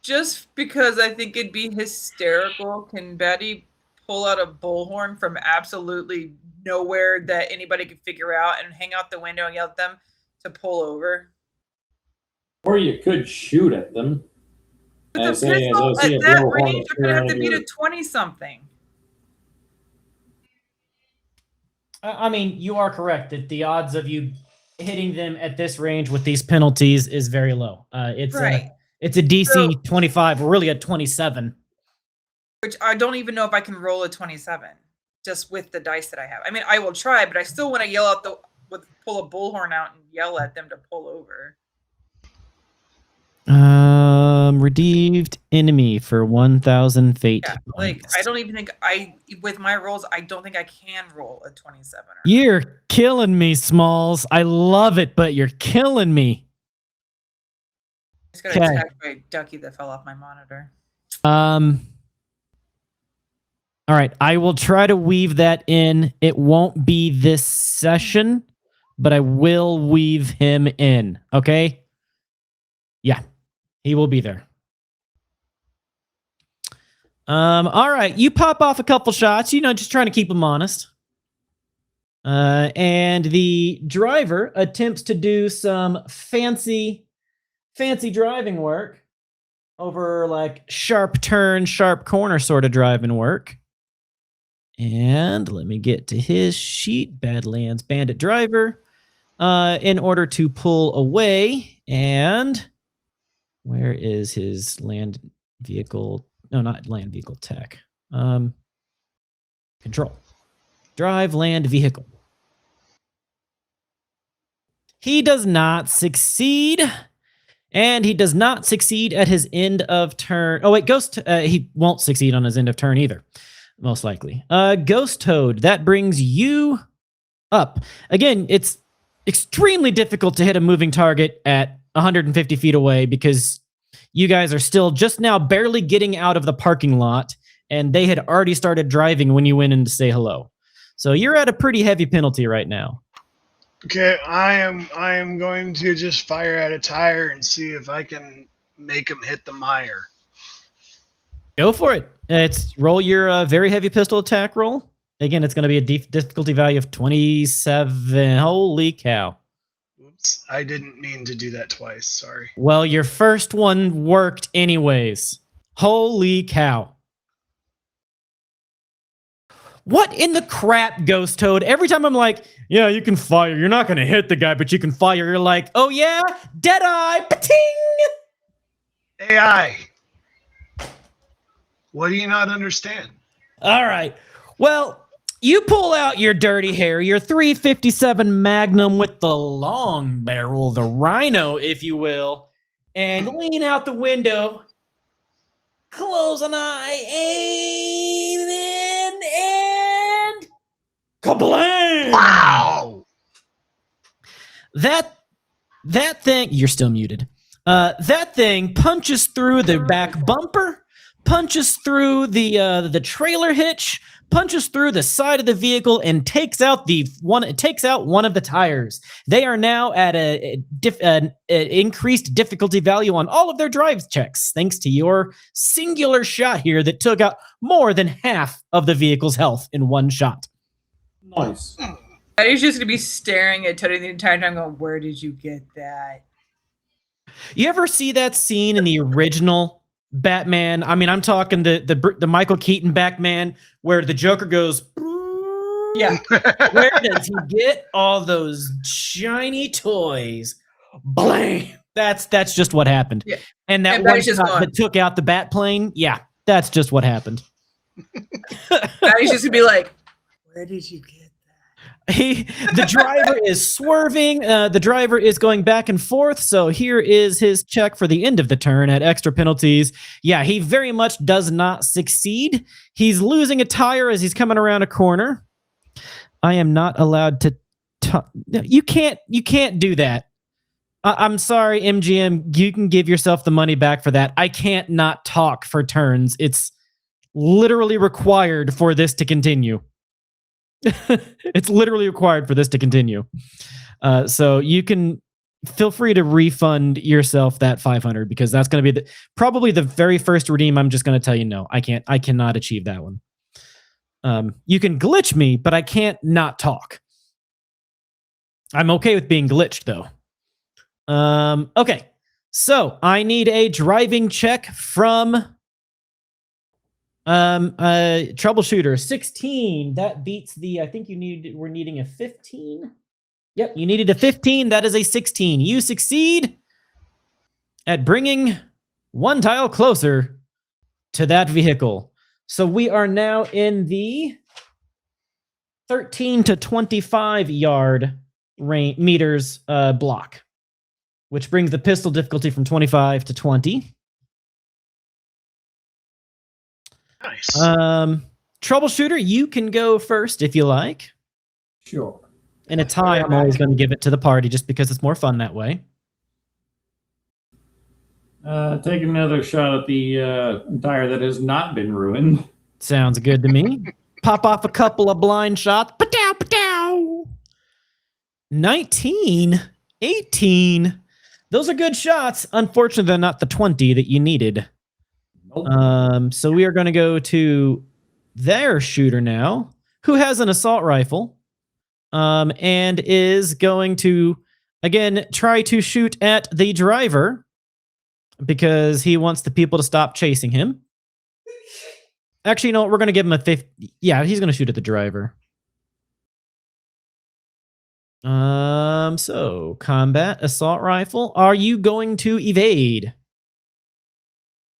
Just because I think it'd be hysterical, can Betty pull out a bullhorn from absolutely nowhere that anybody could figure out and hang out the window and yell at them to pull over? Or you could shoot at them. But the pistol at that range, I'm going to have to beat a 20-something. I mean, you are correct that the odds of you hitting them at this range with these penalties is very low. It's right. It's a DC 25, or really a 27. Which I don't even know if I can roll a 27 just with the dice that I have. I mean, I will try, but I still want to yell out pull a bullhorn out and yell at them to pull over. Redeemed enemy for 1,000 fate. Yeah, like I don't even think with my rolls, I don't think I can roll a 27. You're killing me, Smalls. I love it, but you're killing me. I just got attacked by a ducky that fell off my monitor. All right, I will try to weave that in. It won't be this session, but I will weave him in. Okay? Yeah, he will be there. All right, you pop off a couple shots, just trying to keep him honest. And the driver attempts to do some fancy driving work over like sharp turn, sharp corner sort of driving work. And let me get to his sheet. Badlands Bandit driver. in order to pull away. And where is his land vehicle? No, not land vehicle tech. Control. Drive land vehicle. He does not succeed. And he does not succeed at his end of turn. Oh, wait, he won't succeed on his end of turn either, most likely. Ghost Toad, that brings you up. Again, it's extremely difficult to hit a moving target at 150 feet away because you guys are still just now barely getting out of the parking lot, and they had already started driving when you went in to say hello. So you're at a pretty heavy penalty right now. Okay, I am going to just fire at a tire and see if I can make him hit the mire. Go for it. Roll your very heavy pistol attack roll. Again, it's going to be a difficulty value of 27. Holy cow. Oops, I didn't mean to do that twice. Sorry. Well, your first one worked anyways. Holy cow. What in the crap, Ghost Toad? Every time I'm like, yeah, you can fire. You're not going to hit the guy, but you can fire. You're like, oh yeah? Deadeye. Pating! AI. What do you not understand? All right. Well, you pull out your dirty hair, your 357 Magnum with the long barrel, the Rhino, if you will, and lean out the window, close an eye, aim in, and kablam! Wow! That thing, you're still muted. That thing punches through the back bumper, punches through the trailer hitch, punches through the side of the vehicle, and takes out one of the tires. They are now at an increased difficulty value on all of their drive checks, thanks to your singular shot here that took out more than half of the vehicle's health in one shot. Nice. He's just gonna be staring at Tony the entire time, going, "Where did you get that?" You ever see that scene in the original Batman? I mean, I'm talking the Michael Keaton Batman, where the Joker goes, Yeah. where does he get all those shiny toys? Blam! That's just what happened. Yeah. And that And one Batty's just shot going- that took out the bat plane, yeah, that's just what happened. Now he's just gonna be like, "Where did you get that?" The driver is swerving. The driver is going back and forth. So here is his check for the end of the turn at extra penalties. Yeah, he very much does not succeed. He's losing a tire as he's coming around a corner. I am not allowed to talk. You can't do that. I'm sorry, MGM. You can give yourself the money back for that. I can't not talk for turns. It's literally required for this to continue. It's literally required for this to continue. So you can feel free to refund yourself that 500 because that's going to be probably the very first redeem. I'm just going to tell you, no, I cannot achieve that one. You can glitch me, but I can't not talk. I'm okay with being glitched though. Okay. So I need a driving check from troubleshooter 16. That beats I think we're needing a 15. Yep, you needed a 15. That is a 16. You succeed at bringing one tile closer to that vehicle. So we are now in the 13 to 25 yard meters block, which brings the pistol difficulty from 25 to 20. Nice. Troubleshooter, you can go first if you like. Sure. In a tie, I'm always going to give it to the party just because it's more fun that way. Take another shot at the tire that has not been ruined. Sounds good to me. Pop off a couple of blind shots. Pa-dow, pa-dow. 19, 18. Those are good shots. Unfortunately, they're not the 20 that you needed. Nope. So we are going to go to their shooter now, who has an assault rifle, and is going to, again, try to shoot at the driver because he wants the people to stop chasing him. Actually, you know what? We're going to give him a 50. Yeah, he's going to shoot at the driver. So combat assault rifle. Are you going to evade?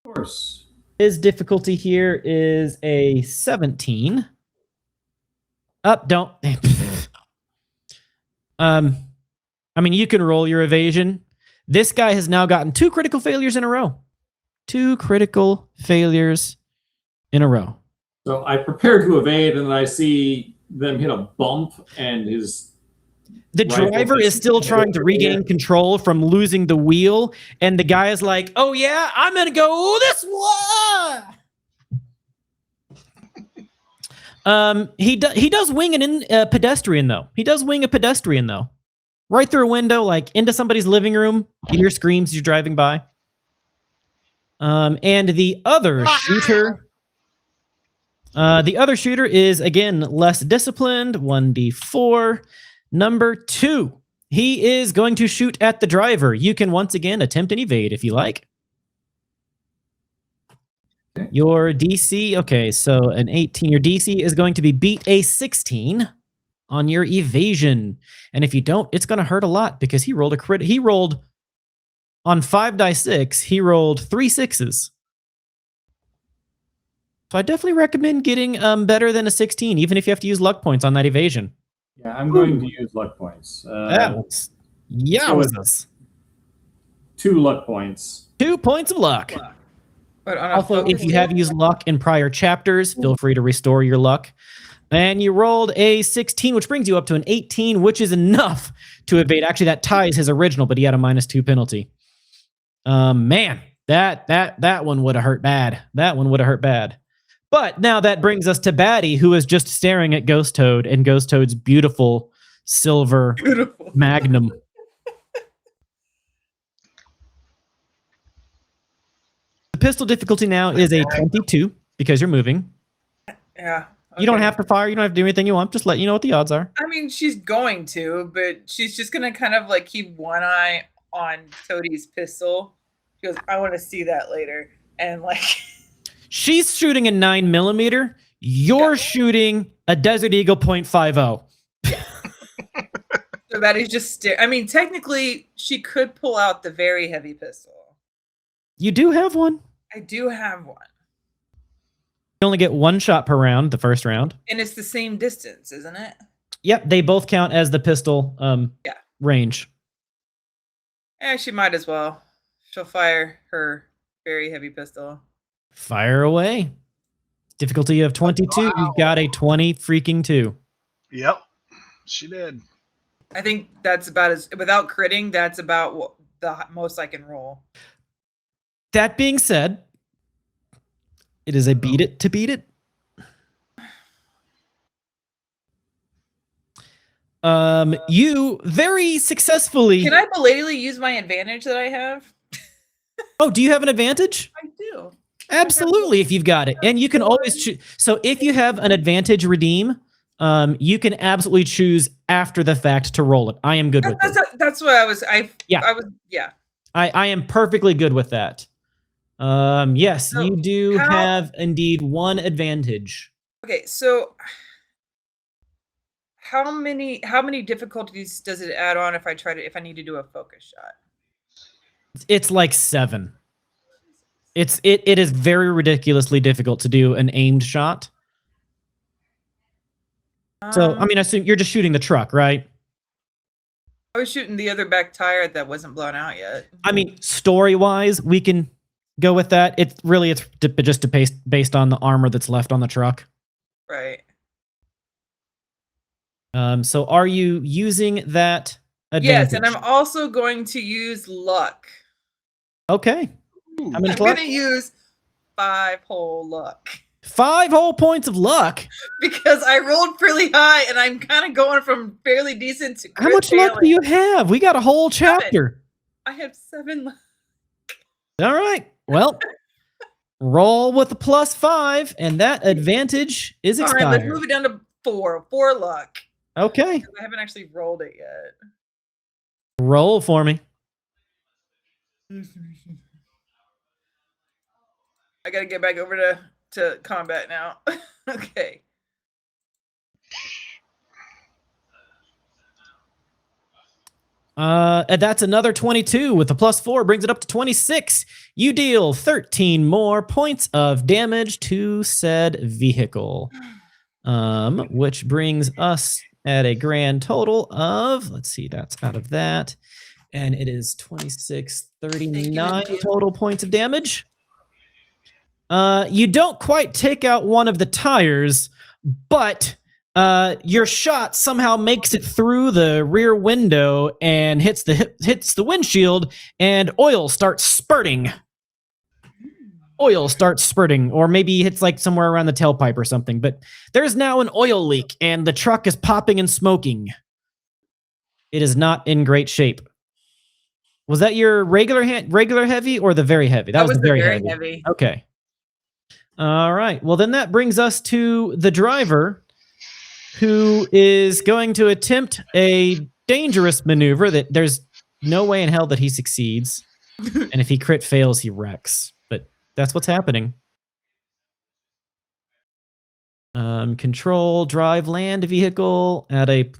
Of course. His difficulty here is a 17. Up, don't. I mean, you can roll your evasion. This guy has now gotten 2 critical failures in a row. 2 critical failures in a row. So I prepare to evade, and then I see them hit a bump, and the driver is still trying to regain control from losing the wheel, and the guy is like, "Oh yeah, I'm gonna go this way." He does wing a pedestrian though. He does wing a pedestrian though, right through a window, like into somebody's living room. You hear screams as you're driving by. And the other shooter. The other shooter is, again, less disciplined, 1d4. Number 2, he is going to shoot at the driver. You can once again attempt an evade if you like. Okay. Your DC, okay, so an 18. Your DC is going to be beat a 16 on your evasion. And if you don't, it's going to hurt a lot because he rolled a crit. He rolled on 5d6, he rolled 3 6s. So I definitely recommend getting better than a 16, even if you have to use luck points on that evasion. Yeah, I'm going to use luck points. Yowzas. 2 luck points. 2 points of luck. But on a Also, if focus you have used luck in prior chapters, feel free to restore your luck. And you rolled a 16, which brings you up to an 18, which is enough to evade. Actually, that ties his original, but he had a -2 penalty. Man, that one would have hurt bad. That one would have hurt bad. But now that brings us to Batty, who is just staring at Ghost Toad and Ghost Toad's beautiful silver magnum. The pistol difficulty now is a 22 because you're moving. Yeah. You don't okay. have to fire. You don't have to do anything you want. Just let you know what the odds are. I mean, she's going to, but she's just going to kind of like keep one eye on Toadie's pistol. She goes, I want to see that later. And like... She's shooting a 9mm. You're shooting a Desert Eagle .50. So Batty's just I mean, technically, she could pull out the very heavy pistol. You do have one. I do have one. You only get 1 shot per round, the first round. And it's the same distance, isn't it? Yep, they both count as the pistol range. Yeah, she might as well. She'll fire her very heavy pistol. Fire away. Difficulty of 22. Wow. You've got a 20 freaking 2. Yep, she did. I think that's about without critting, that's about what the most I can roll. That being said, it is a beat it to beat it. You very successfully. Can I belatedly use my advantage that I have? Oh, do you have an advantage? I do. Absolutely, if you've got it. And you can always choose. So if you have an advantage redeem, you can absolutely choose after the fact to roll it. I am good with it. That's what I was. I am perfectly good with that. Yes, So you do have indeed one advantage. Okay, so how many difficulties does it add on if I need to do a focus shot? It's like 7. It is very ridiculously difficult to do an aimed shot. So, I mean, I assume you're just shooting the truck, right? I was shooting the other back tire that wasn't blown out yet. I mean, story-wise, we can go with that. It's just based on the armor that's left on the truck. Right. So are you using that advantage? Yes, and I'm also going to use luck. Okay. I'm going to use 5 whole luck. 5 whole points of luck. Because I rolled pretty high, and I'm kind of going from fairly decent to How much luck do you have? We got a whole chapter. I have 7 luck. All right. Well, roll with a +5, and that advantage is expired. All right, let's move it down to 4. 4 luck. Okay. I haven't actually rolled it yet. Roll for me. I got to get back over to combat now. Okay. That's another 22 with the +4 brings it up to 26. You deal 13 more points of damage to said vehicle, which brings us at a grand total of, let's see, that's out of that, and it is 26, 39 total points of damage. You don't quite take out one of the tires, but your shot somehow makes it through the rear window and hits the windshield, and oil starts spurting. Or maybe hits like somewhere around the tailpipe or something. But there's now an oil leak, and the truck is popping and smoking. It is not in great shape. Was that your regular heavy or the very heavy? That was the very heavy. Okay. All right. Well, then that brings us to the driver, who is going to attempt a dangerous maneuver that there's no way in hell that he succeeds. And if he crit fails, he wrecks. But that's what's happening. Control, drive, land vehicle at a...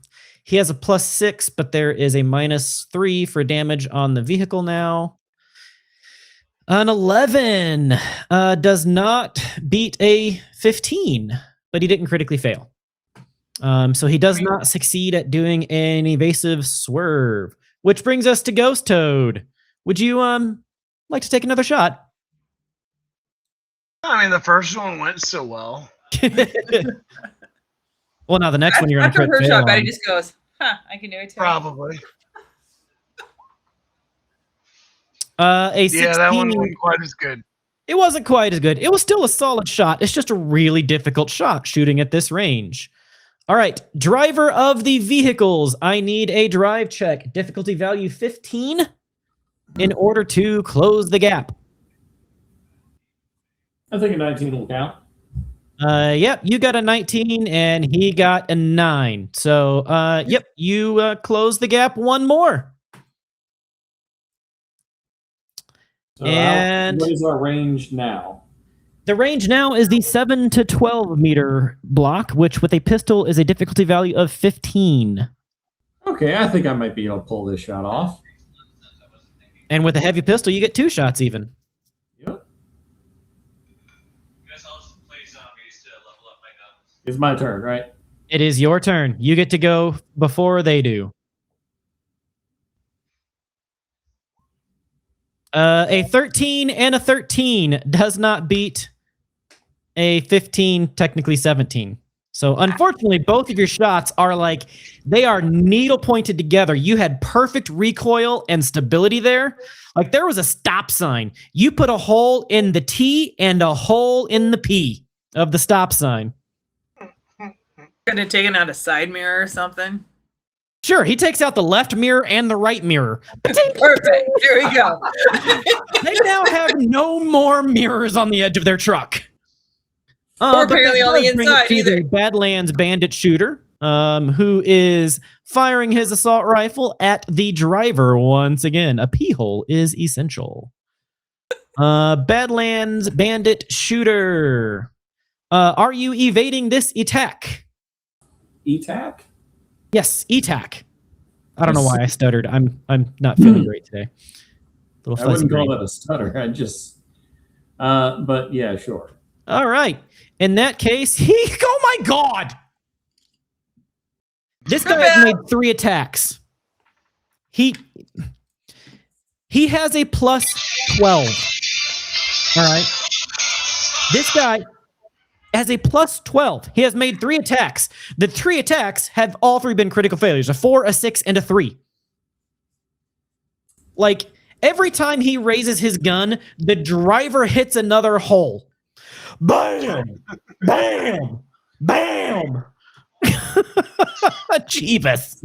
He has a +6, but there is a -3 for damage on the vehicle now. An 11 does not beat a 15, but he didn't critically fail. So he does not succeed at doing an evasive swerve, which brings us to Ghost Toad. Would you like to take another shot? I mean, the first one went so well. Well, now the next one you're going to crit her fail shot, on. Betty just goes, I can do it too. Probably. A 16, yeah, that one wasn't quite as good. It wasn't quite as good. It was still a solid shot. It's just a really difficult shot shooting at this range. All right, driver of the vehicles. I need a drive check. Difficulty value 15 in order to close the gap. I think a 19 will count. Yep, you got a 19 and he got a 9. So, yep, you close the gap one more. So and what is our range now? The range now is the 7 to 12 meter block, which with a pistol is a difficulty value of 15. Okay, I think I might be able to pull this shot off. And with a heavy pistol, you get 2 shots even. Yep. It's my turn, right? It is your turn. You get to go before they do. A 13 and a 13 does not beat a 15, technically 17. So unfortunately, both of your shots are like, they are needle pointed together. You had perfect recoil and stability there. Like there was a stop sign. You put a hole in the T and a hole in the P of the stop sign. Could have taken out a side mirror or something. Sure, he takes out the left mirror and the right mirror. Perfect. Here we go. They now have no more mirrors on the edge of their truck. Or apparently on the inside either. The Badlands bandit shooter, who is firing his assault rifle at the driver once again. A pee hole is essential. Badlands bandit shooter. Are you evading this attack? E-tack? Yes, E-tack. I don't know why I stuttered. I'm not feeling great today. I wouldn't call that a stutter. I just, but yeah, sure. All right. In that case, oh my God! This guy has made 3 attacks. He has a +12. All right. This guy has a +12. He has made 3 attacks. The 3 attacks have all 3 been critical failures. A 4, a 6, and a 3. Like, every time he raises his gun, the driver hits another hole. Bam! Bam! Bam! Jeebus.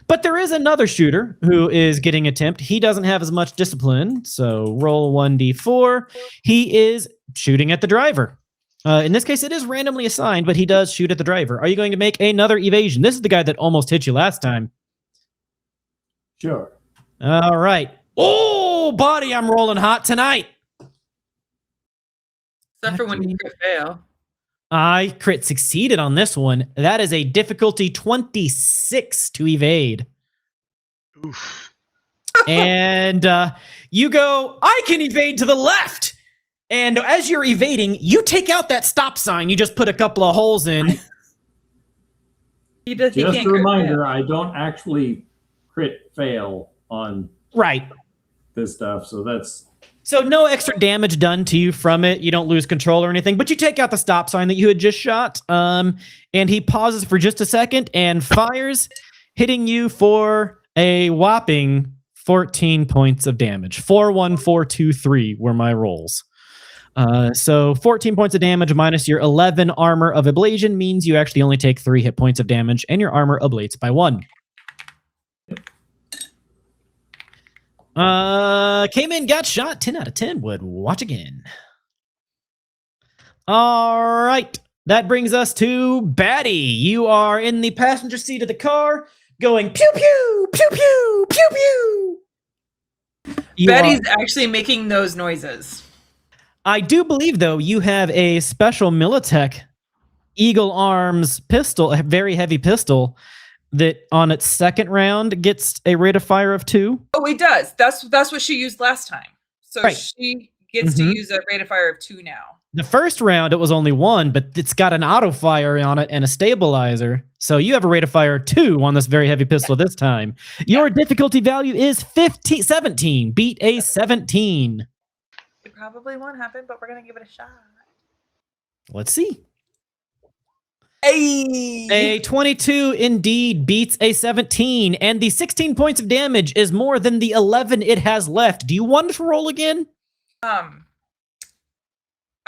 But there is another shooter who is getting attempt. He doesn't have as much discipline, so roll 1d4. He is shooting at the driver. In this case, it is randomly assigned, but he does shoot at the driver. Are you going to make another evasion? This is the guy that almost hit you last time. Sure. All right. Oh, buddy, I'm rolling hot tonight. Except for when you crit fail. I crit succeeded on this one. That is a difficulty 26 to evade. Oof. And you go, I can evade to the left. And as you're evading, you take out that stop sign you just put a couple of holes in. He does. He Just can't a crit reminder, fail. I don't actually crit fail on Right. this stuff, so that's So no extra damage done to you from it. You don't lose control or anything, but you take out the stop sign that you had just shot. And he pauses for just a second and fires, hitting you for a whopping 14 points of damage. 4, 1, 4, 2, 3 were my rolls. So 14 points of damage minus your 11 armor of ablation means you actually only take 3 hit points of damage, and your armor ablates by 1. Came in, got shot. 10 out of 10 would watch again. All right. That brings us to Batty. You are in the passenger seat of the car going pew, pew, pew, pew, pew, pew. Betty's actually making those noises. I do believe, though, you have a special Militech Eagle Arms pistol, a very heavy pistol, that on its second round gets a rate of fire of 2. Oh, it does. That's what she used last time. So Right. she gets to use a rate of fire of 2 now. The first round, it was only 1, but it's got an auto fire on it and a stabilizer. So you have a rate of fire 2 on this very heavy pistol this time. Your difficulty value is 17. Beat a 17. It probably won't happen, but we're going to give it a shot. Let's see. Hey! A 22 indeed beats a 17, and the 16 points of damage is more than the 11 it has left. Do you want it to roll again? I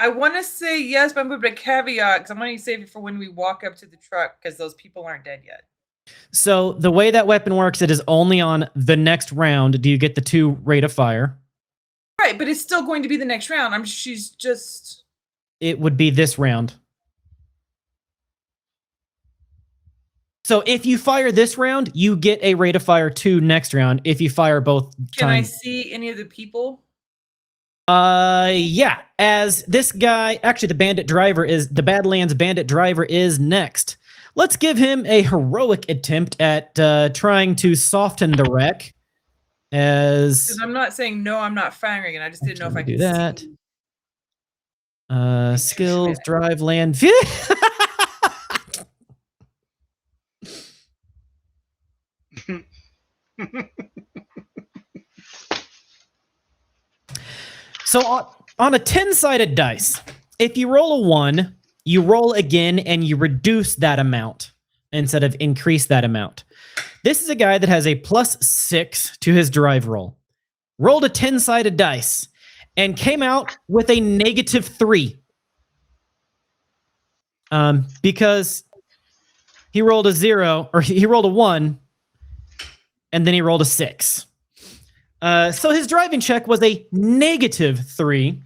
want to say yes, but I'm going to put a caveat because I'm going to save it for when we walk up to the truck because those people aren't dead yet. So the way that weapon works, it is only on the next round. Do you get the 2 rate of fire? Right, but it's still going to be the next round. She's just... It would be this round. So if you fire this round, you get a rate of fire 2 next round. If you fire both Can I times. see any of the people? Yeah. As this guy, actually the Badlands bandit driver is next. Let's give him a heroic attempt at trying to soften the wreck. As I'm not saying no, I'm not firing, and I just didn't know if I could do that. See. Skills, drive, land. So on a 10-sided dice, if you roll a 1, you roll again and you reduce that amount instead of increase that amount. This is a guy that has a +6 to his drive roll. Rolled a 10-sided dice and came out with a -3. Because he rolled a 0, or he rolled a 1, and then he rolled a 6. So his driving check was a -3.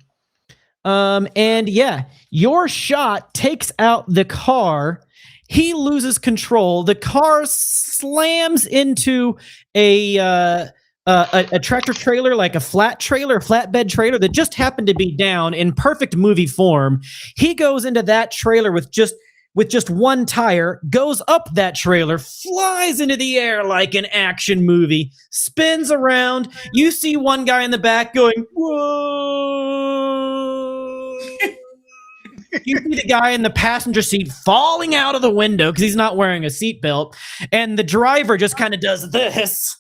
And yeah, your shot takes out the car. He loses control. The car slams into a tractor trailer, like a flatbed trailer that just happened to be down in perfect movie form. He goes into that trailer with just one tire, goes up that trailer, flies into the air like an action movie, spins around. You see one guy in the back going, whoa. You see the guy in the passenger seat falling out of the window because he's not wearing a seatbelt. And the driver just kind of does this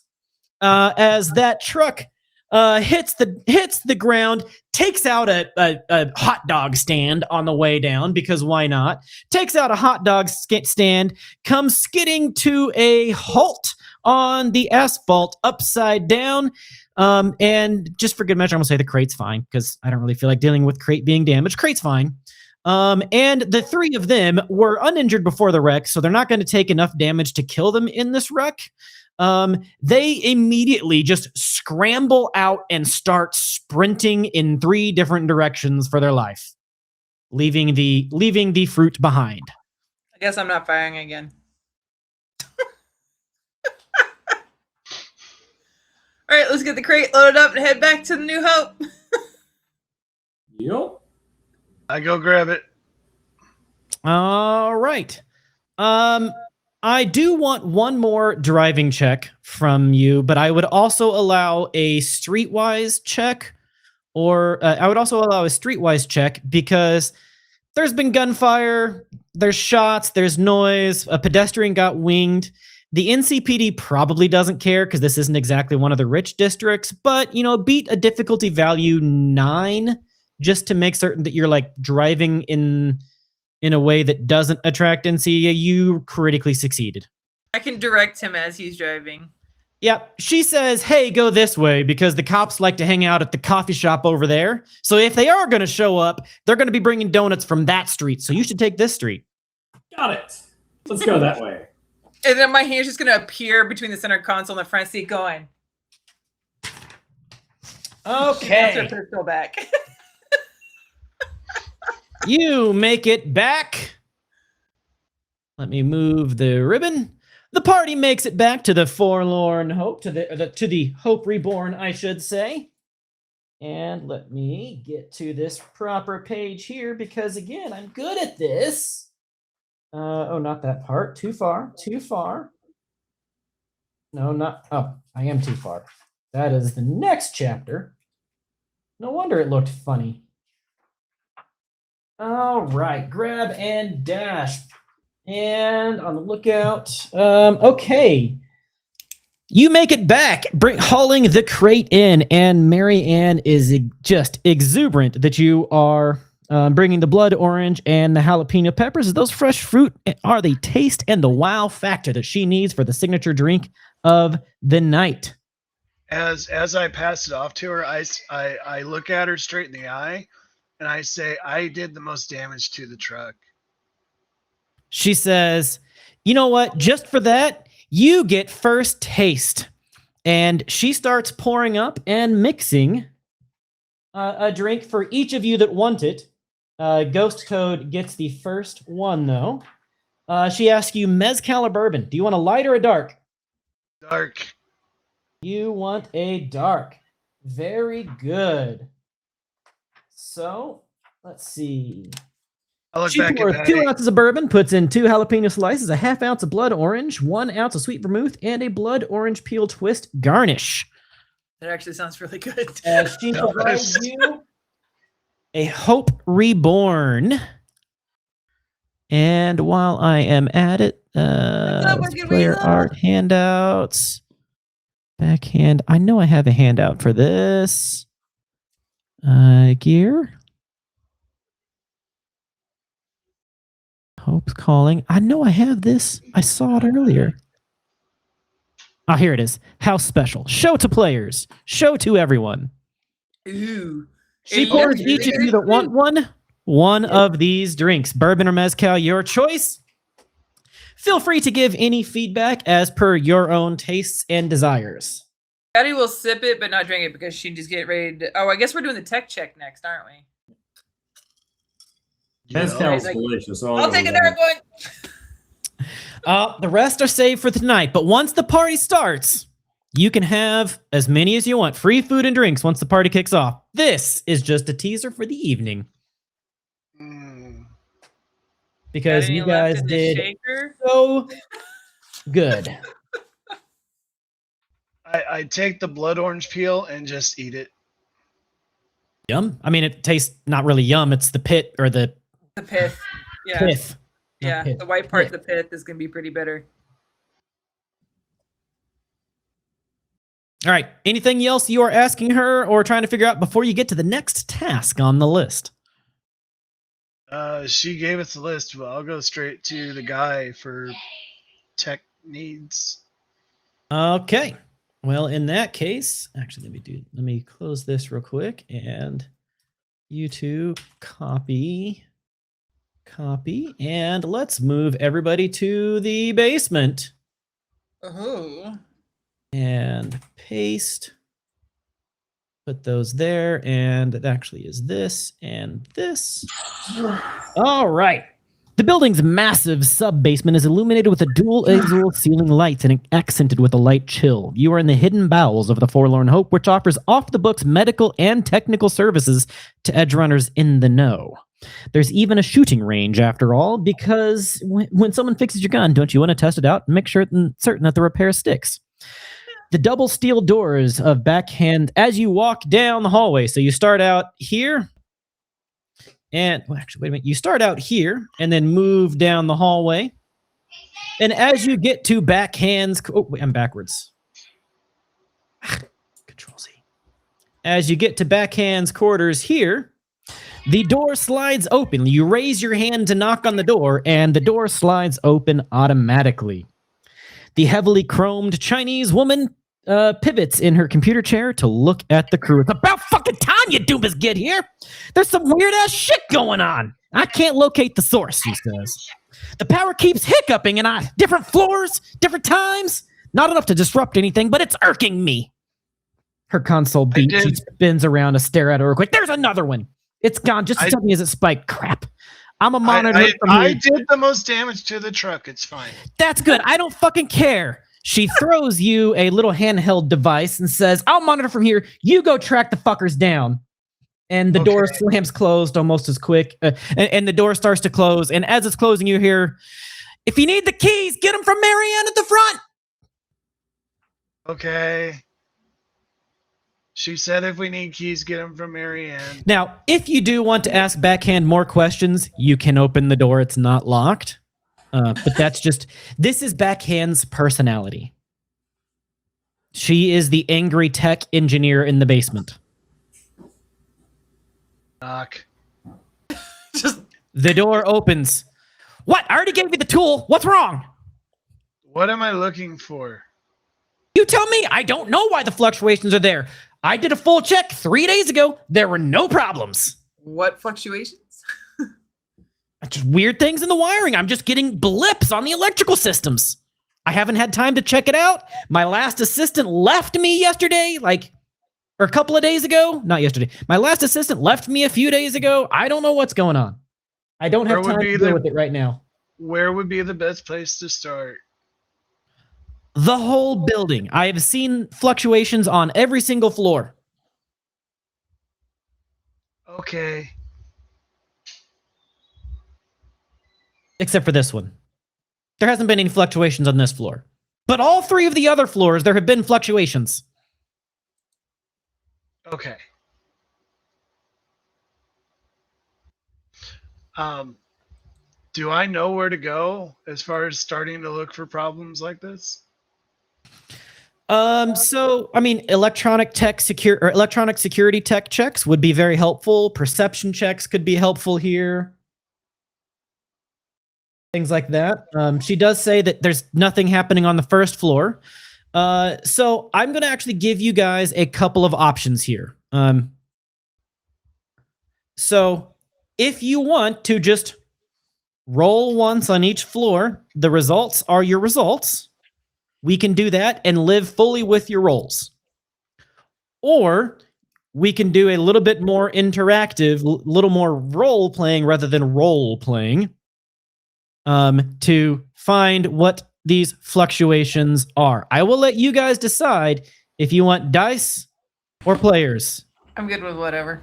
as that truck hits the ground, takes out a hot dog stand on the way down, because why not? Takes out a hot dog stand, comes skidding to a halt on the asphalt upside down. And just for good measure, I'm going to say the crate's fine, because I don't really feel like dealing with crate being damaged. Crate's fine. And the 3 of them were uninjured before the wreck, so they're not going to take enough damage to kill them in this wreck. They immediately just scramble out and start sprinting in 3 different directions for their life, leaving the fruit behind. I guess I'm not firing again. All right, let's get the crate loaded up and head back to the New Hope. Yep. I go grab it. All right. I do want one more driving check from you, but I would also allow a streetwise check, or I would also allow a streetwise check because there's been gunfire, there's shots, there's noise, a pedestrian got winged. The NCPD probably doesn't care because this isn't exactly one of the rich districts, but, beat a difficulty value 9 just to make certain that you're like driving in a way that doesn't attract NCA. You critically succeeded. I can direct him as he's driving. Yeah, she says, hey, go this way because the cops like to hang out at the coffee shop over there. So if they are going to show up, they're going to be bringing donuts from that street. So you should take this street. Got it. Let's go that way. And then my hand's just going to appear between the center console and the front seat going. Okay. She her pistol back. You make it back. Let me move the ribbon. The party makes it back to the Forlorn Hope, to the Hope Reborn, I should say. And let me get to this proper page here because, again, I'm good at this. Not that part. Too far. No, not. Oh, I am too far. That is the next chapter. No wonder it looked funny. All right, grab and dash. And on the lookout. Okay. You make it back, hauling the crate in, and Mary Ann is just exuberant that you are bringing the blood orange and the jalapeno peppers. Those fresh fruit are the taste and the wow factor that she needs for the signature drink of the night. As I pass it off to her, I look at her straight in the eye, and I say, I did the most damage to the truck. She says, you know what? Just for that, you get first taste. And she starts pouring up and mixing a drink for each of you that want it. Ghost Toad gets the first one, though. She asks you, mezcal or bourbon? Do you want a light or a dark? Dark. You want a dark. Very good. So, let's see. She pours 2 ounces of bourbon, puts in 2 jalapeno slices, a half ounce of blood orange, 1 ounce of sweet vermouth, and a blood orange peel twist garnish. That actually sounds really good. She provides you a Hope Reborn. And while I am at it, player art handouts, backhand. I know I have a handout for this. Gear. Hope's calling. I know I have this. I saw it earlier. Oh, here it is. House special. Show to players. Show to everyone. Ooh. She pours each of you that want one of these drinks. Bourbon or mezcal, your choice. Feel free to give any feedback as per your own tastes and desires. Patty will sip it, but not drink it because she just get ready to... Oh, I guess we're doing the tech check next, aren't we? Mezcal's delicious. I'll take another one. The rest are saved for tonight, but once the party starts, you can have as many as you want. Free food and drinks once the party kicks off. This is just a teaser for the evening. Because you guys did so good. I take the blood orange peel and just eat it. Yum. I mean, it tastes not really yum. It's the pit or the pith. Yeah. Pith. Yeah. Pith. The white part of the pith is going to be pretty bitter. All right. Anything else you are asking her or trying to figure out before you get to the next task on the list? She gave us the list, but I'll go straight to the guy for tech needs. Okay. Well, in that case, actually, let me close this real quick and you two copy, and let's move everybody to the basement. Oh. And paste. Put those there, and it actually is this and this. All right. The building's massive sub-basement is illuminated with a dual axial ceiling lights and accented with a light chill. You are in the hidden bowels of the Forlorn Hope, which offers off-the-books medical and technical services to edge runners in the know. There's even a shooting range, after all, because when someone fixes your gun, don't you want to test it out and make certain that the repair sticks? The double steel doors of backhand as you walk down the hallway. So you start out here, and well, actually, wait a minute. You start out here and then move down the hallway. And as you get to backhands, oh, wait, I'm backwards. Control Z. As you get to backhands quarters here, the door slides open. You raise your hand to knock on the door, and the door slides open automatically. The heavily chromed Chinese woman pivots in her computer chair to look at the crew. It's about fucking time you doomas get here. There's some weird-ass shit going on. I can't locate the source, she says. The power keeps hiccuping, and different floors, different times. Not enough to disrupt anything, but it's irking me. Her console beeps. She spins around to stare at her real quick. There's another one. It's gone just as suddenly as it spiked. Crap. I'm a monitor. I did the most damage to the truck. It's fine. That's good. I don't fucking care. She throws you a little handheld device and says, I'll monitor from here. You go track the fuckers down. And the door slams closed almost as quick. And the door starts to close. And as it's closing, you hear, if you need the keys, get them from Marianne at the front. Okay. She said if we need keys, get them from Marianne. Now, if you do want to ask backhand more questions, you can open the door. It's not locked. But this is backhand's personality. She is the angry tech engineer in the basement. Knock. The door opens. What? I already gave you the tool. What's wrong? What am I looking for? You tell me. I don't know why the fluctuations are there. I did a full check 3 days ago. There were no problems. What fluctuations? Just weird things in the wiring. I'm just getting blips on the electrical systems. I haven't had time to check it out. My last assistant left me yesterday, or a couple of days ago. Not yesterday. My last assistant left me a few days ago. I don't know what's going on. I don't have time to deal with it right now. Where would be the best place to start? The whole building. I have seen fluctuations on every single floor. Okay. Except for this one. There hasn't been any fluctuations on this floor. But all 3 of the other floors, there have been fluctuations. Okay. Do I know where to go as far as starting to look for problems like this? So I mean, electronic security tech checks would be very helpful. Perception checks could be helpful here. Things like that. She does say that there's nothing happening on the first floor. So I'm going to actually give you guys a couple of options here. So if you want to just roll once on each floor, the results are your results. We can do that and live fully with your rolls. Or we can do a little bit more interactive, little more role playing rather than role playing, to find what these fluctuations are. I will let you guys decide if you want dice or players. I'm good with whatever.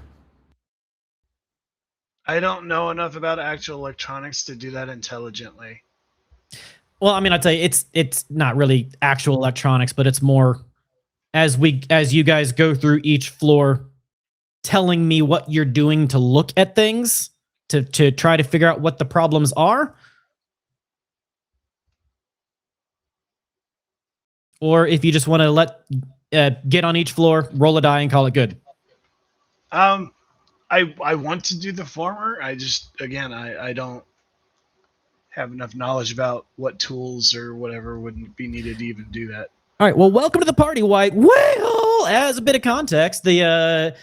I don't know enough about actual electronics to do that intelligently. Well, I mean, I'll tell you, it's not really actual electronics, but it's more as you guys go through each floor, telling me what you're doing to look at things to try to figure out what the problems are. Or if you just want to get on each floor, roll a die, and call it good. I want to do the former. I don't have enough knowledge about what tools or whatever would be needed to even do that. All right. Well, welcome to the party, White. Well, as a bit of context, the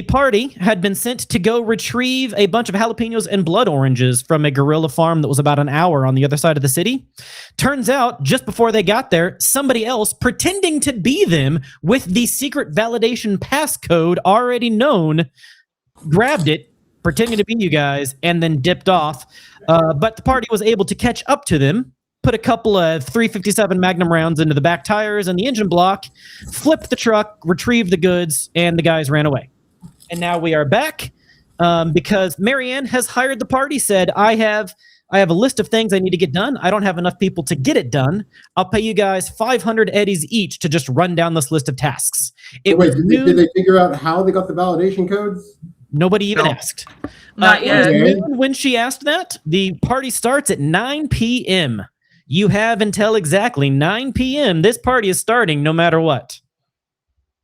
party had been sent to go retrieve a bunch of jalapenos and blood oranges from a guerrilla farm that was about an hour on the other side of the city. Turns out, just before they got there, somebody else, pretending to be them with the secret validation passcode already known, grabbed it, pretending to be you guys, and then dipped off. But the party was able to catch up to them, put a couple of 357 Magnum rounds into the back tires and the engine block, flipped the truck, retrieved the goods, and the guys ran away. And now we are back. because Marianne has hired the party. Said, I have a list of things I need to get done. I don't have enough people to get it done. I'll pay you guys 500 eddies each to just run down this list of tasks. It Wait, was did they figure out how they got the validation codes? Nobody even asked. Not yet. When she asked that, the party starts at 9 p.m. You have until exactly 9 p.m. This party is starting no matter what.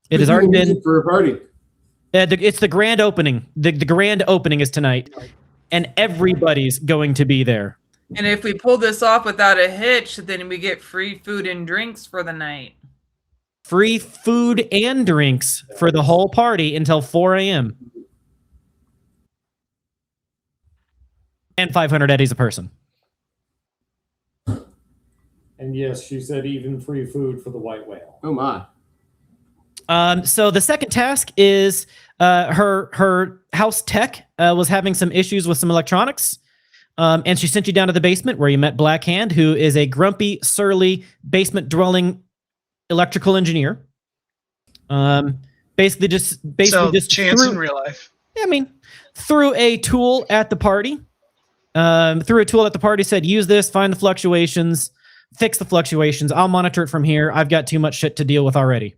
It has already been for a party. It's the grand opening. The grand opening is tonight, and everybody's going to be there. And if we pull this off without a hitch, then we get free food and drinks for the night. Free food and drinks for the whole party until 4 a.m. And 500 eddies a person. And yes, she said even free food for the white whale. Oh my. So the second task is her house tech was having some issues with some electronics. And she sent you down to the basement where you met Black Hand, who is a grumpy, surly, basement-dwelling electrical engineer. Basically just chance in real life. I mean, threw a tool at the party. Said, use this, find the fluctuations, fix the fluctuations. I'll monitor it from here. I've got too much shit to deal with already.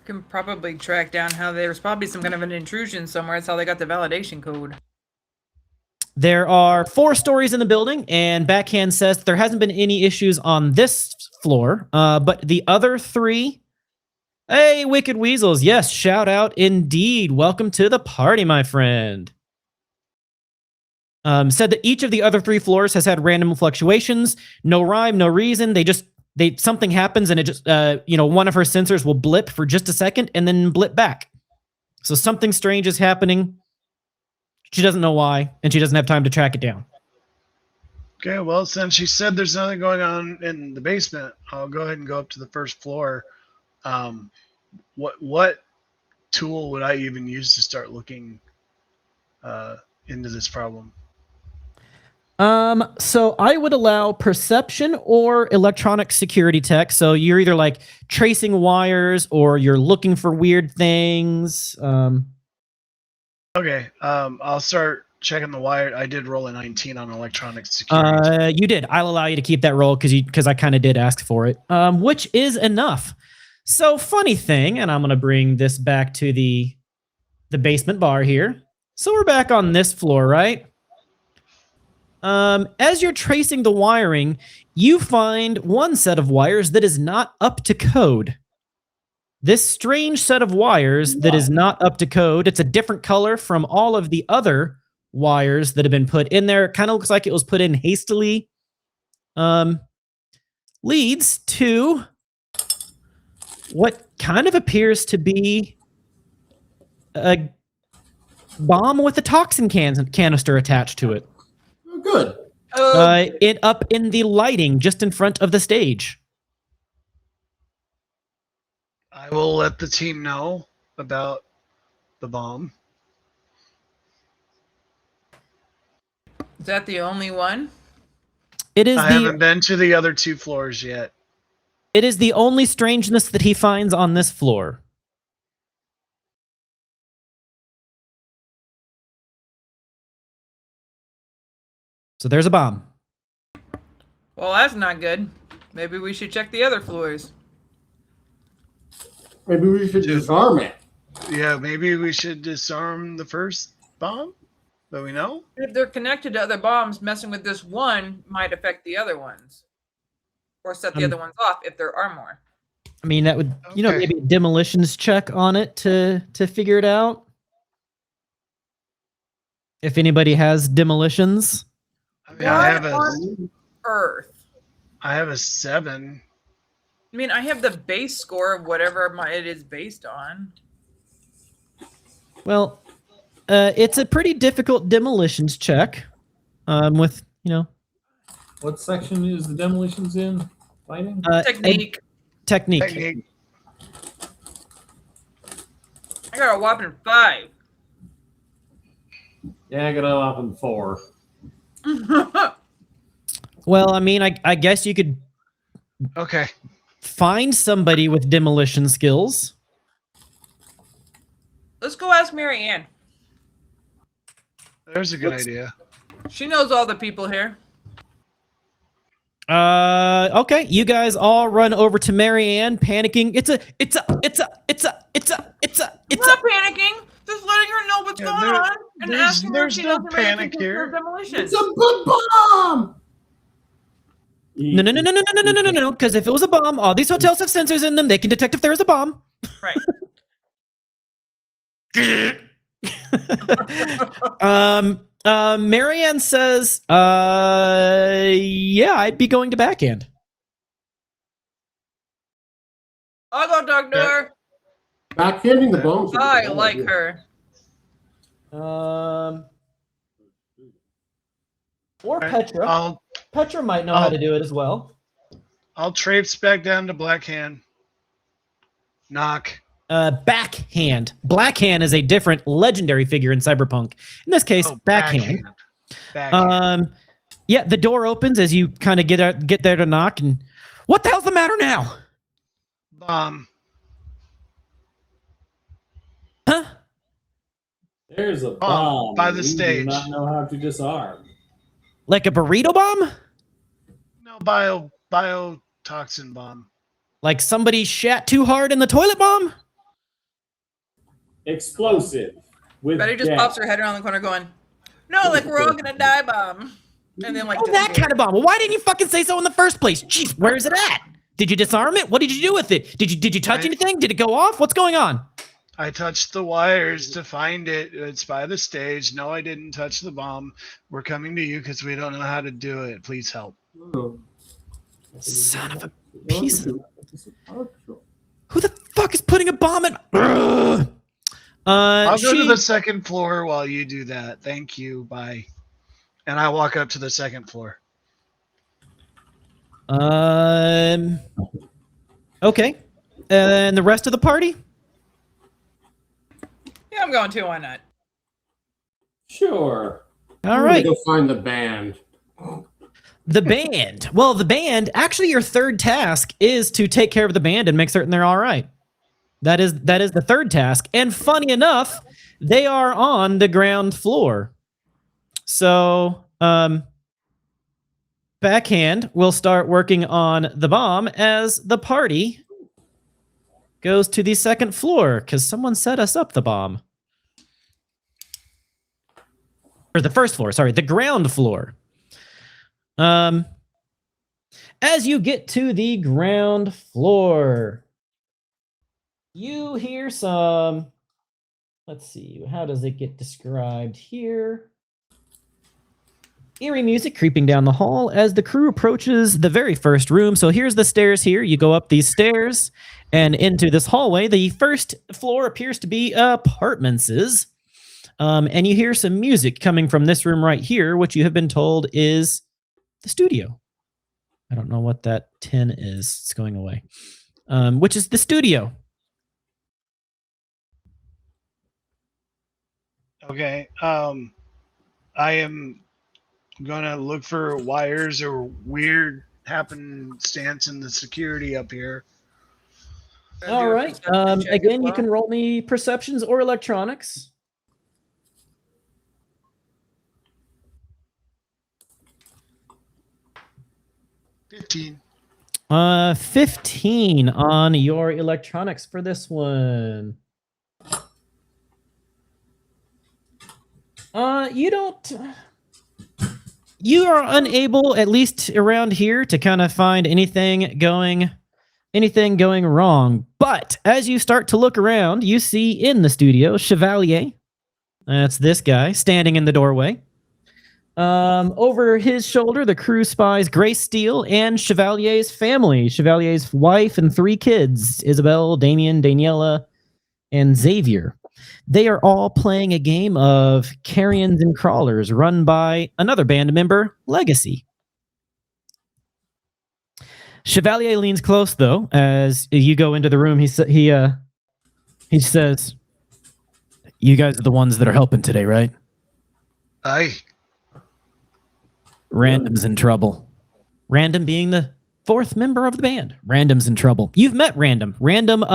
Can probably track down how there's probably some kind of an intrusion somewhere. That's how they got the validation code. There are 4 stories in the building, and Backhand says that there hasn't been any issues on this floor, but the other 3... Hey, Wicked Weasels. Yes, shout out indeed. Welcome to the party, my friend. Said that each of the other 3 floors has had random fluctuations. No rhyme, no reason. Something happens and it just, one of her sensors will blip for just a second and then blip back. So something strange is happening. She doesn't know why, and she doesn't have time to track it down. Okay, well, since she said there's nothing going on in the basement, I'll go ahead and go up to the first floor. What tool would I even use to start looking into this problem? So I would allow perception or electronic security tech. So you're either like tracing wires or you're looking for weird things. Okay, I'll start checking the wire. I did roll a 19 on electronic security. You did. I'll allow you to keep that roll because I kind of did ask for it. Which is enough. So funny thing, and I'm gonna bring this back to the basement bar here. So we're back on this floor, right? As you're tracing the wiring, you find one set of wires that is not up to code. This strange set of wires that is not up to code, it's a different color from all of the other wires that have been put in there. It kind of looks like it was put in hastily. Leads to what kind of appears to be a bomb with a toxin canister attached to it. Oh, good. It up in the lighting just in front of the stage. I will let the team know about the bomb. Is that the only one? It is. I haven't been to the other 2 floors yet. It is the only strangeness that he finds on this floor. So there's a bomb. Well, that's not good. Maybe we should check the other floors. Maybe we should disarm it. Yeah, maybe we should disarm the first bomb that we know. If they're connected to other bombs, messing with this one might affect the other ones. Or set the other ones off if there are more. I mean, that would, maybe a demolitions check on it to figure it out. If anybody has demolitions. I mean, I have Earth. I have a 7. I mean, I have the base score of whatever it is based on. Well, it's a pretty difficult demolitions check. With, What section is the demolitions in? Fighting? Technique. Technique. I got a whopping 5. Yeah, I got a whopping 4. Well, I mean, I guess you could find somebody with demolition skills. Let's go ask Mary Ann. There's a good idea. She knows all the people here. Okay, you guys all run over to Marianne, panicking. It's a. I'm not panicking. Just letting her know what's Yeah, going there- on and there's- asking her if there's she no knows anybody who panic can here. do demolition. It's a bomb! No. Because if it was a bomb, all these hotels have sensors in them. They can detect if there is a bomb. Right. Marianne says, yeah, I'd be going to backhand. I'll go talk to her. Backhanding the bombs. would be I a bad like idea. her. Or Right, Petra. Petra might know how to do it as well. I'll traipse back down to Blackhand. Knock. Backhand. Blackhand is a different legendary figure in Cyberpunk. In this case, backhand. Backhand. Yeah, the door opens as you kind of get there to knock, and what the hell's the matter now? Bomb. Huh? There's a bomb by the we stage. Do not know how to disarm. Like a burrito bomb? No biotoxin bomb. Like somebody shat too hard in the toilet bomb? Explosive. With Betty just gas. pops her head around the corner going, no, like we're all gonna die bomb. And then like Oh, that kind of bomb. Well, why didn't you fucking say so in the first place? Jeez, where is it at? Did you disarm it? What did you do with it? Did you touch anything? Did it go off? What's going on? I touched the wires to find it. It's by the stage. No, I didn't touch the bomb. We're coming to you because we don't know how to do it. Please help. Son of a piece of... Who the fuck is putting a bomb in... I'll go to the second floor while you do that. Thank you. Bye. And I walk up to the second floor. Okay. And the rest of the party? Yeah, I'm going too. Why not? Sure. All right. Go find the band. The band. Well, the band, actually your third task is to take care of the band and make certain they're all right. That is the third task. And funny enough, they are on the ground floor. So, Backhand will start working on the bomb as the party goes to the second floor because someone set us up the bomb. Or the first floor, sorry, the ground floor. As you get to the ground floor, you hear some, let's see, how does it get described here? Eerie music creeping down the hall as the crew approaches the very first room. So here's the stairs here. You go up these stairs and into this hallway. The first floor appears to be apartments. And you hear some music coming from this room right here, which you have been told is the studio. I don't know what that tin is. It's going away. Which is the studio. Okay. I am gonna look for wires or weird happenstance in the security up here. All right. Again, you can roll me perceptions or electronics. 15. 15 on your electronics for this one. You are unable, at least around here, to kind of find anything going wrong. But as you start to look around, you see in the studio Chevalier. That's this guy standing in the doorway. Over his shoulder, the crew spies Grace Steele and Chevalier's family. Chevalier's wife and 3 kids, Isabel, Damien, Daniela, and Xavier. They are all playing a game of Carrions and Crawlers run by another band member, Legacy. Chevalier leans close, though, as you go into the room. He says, "You guys are the ones that are helping today, right?" Aye. Random's in trouble. Random being the fourth member of the band. Random's in trouble. You've met Random. Random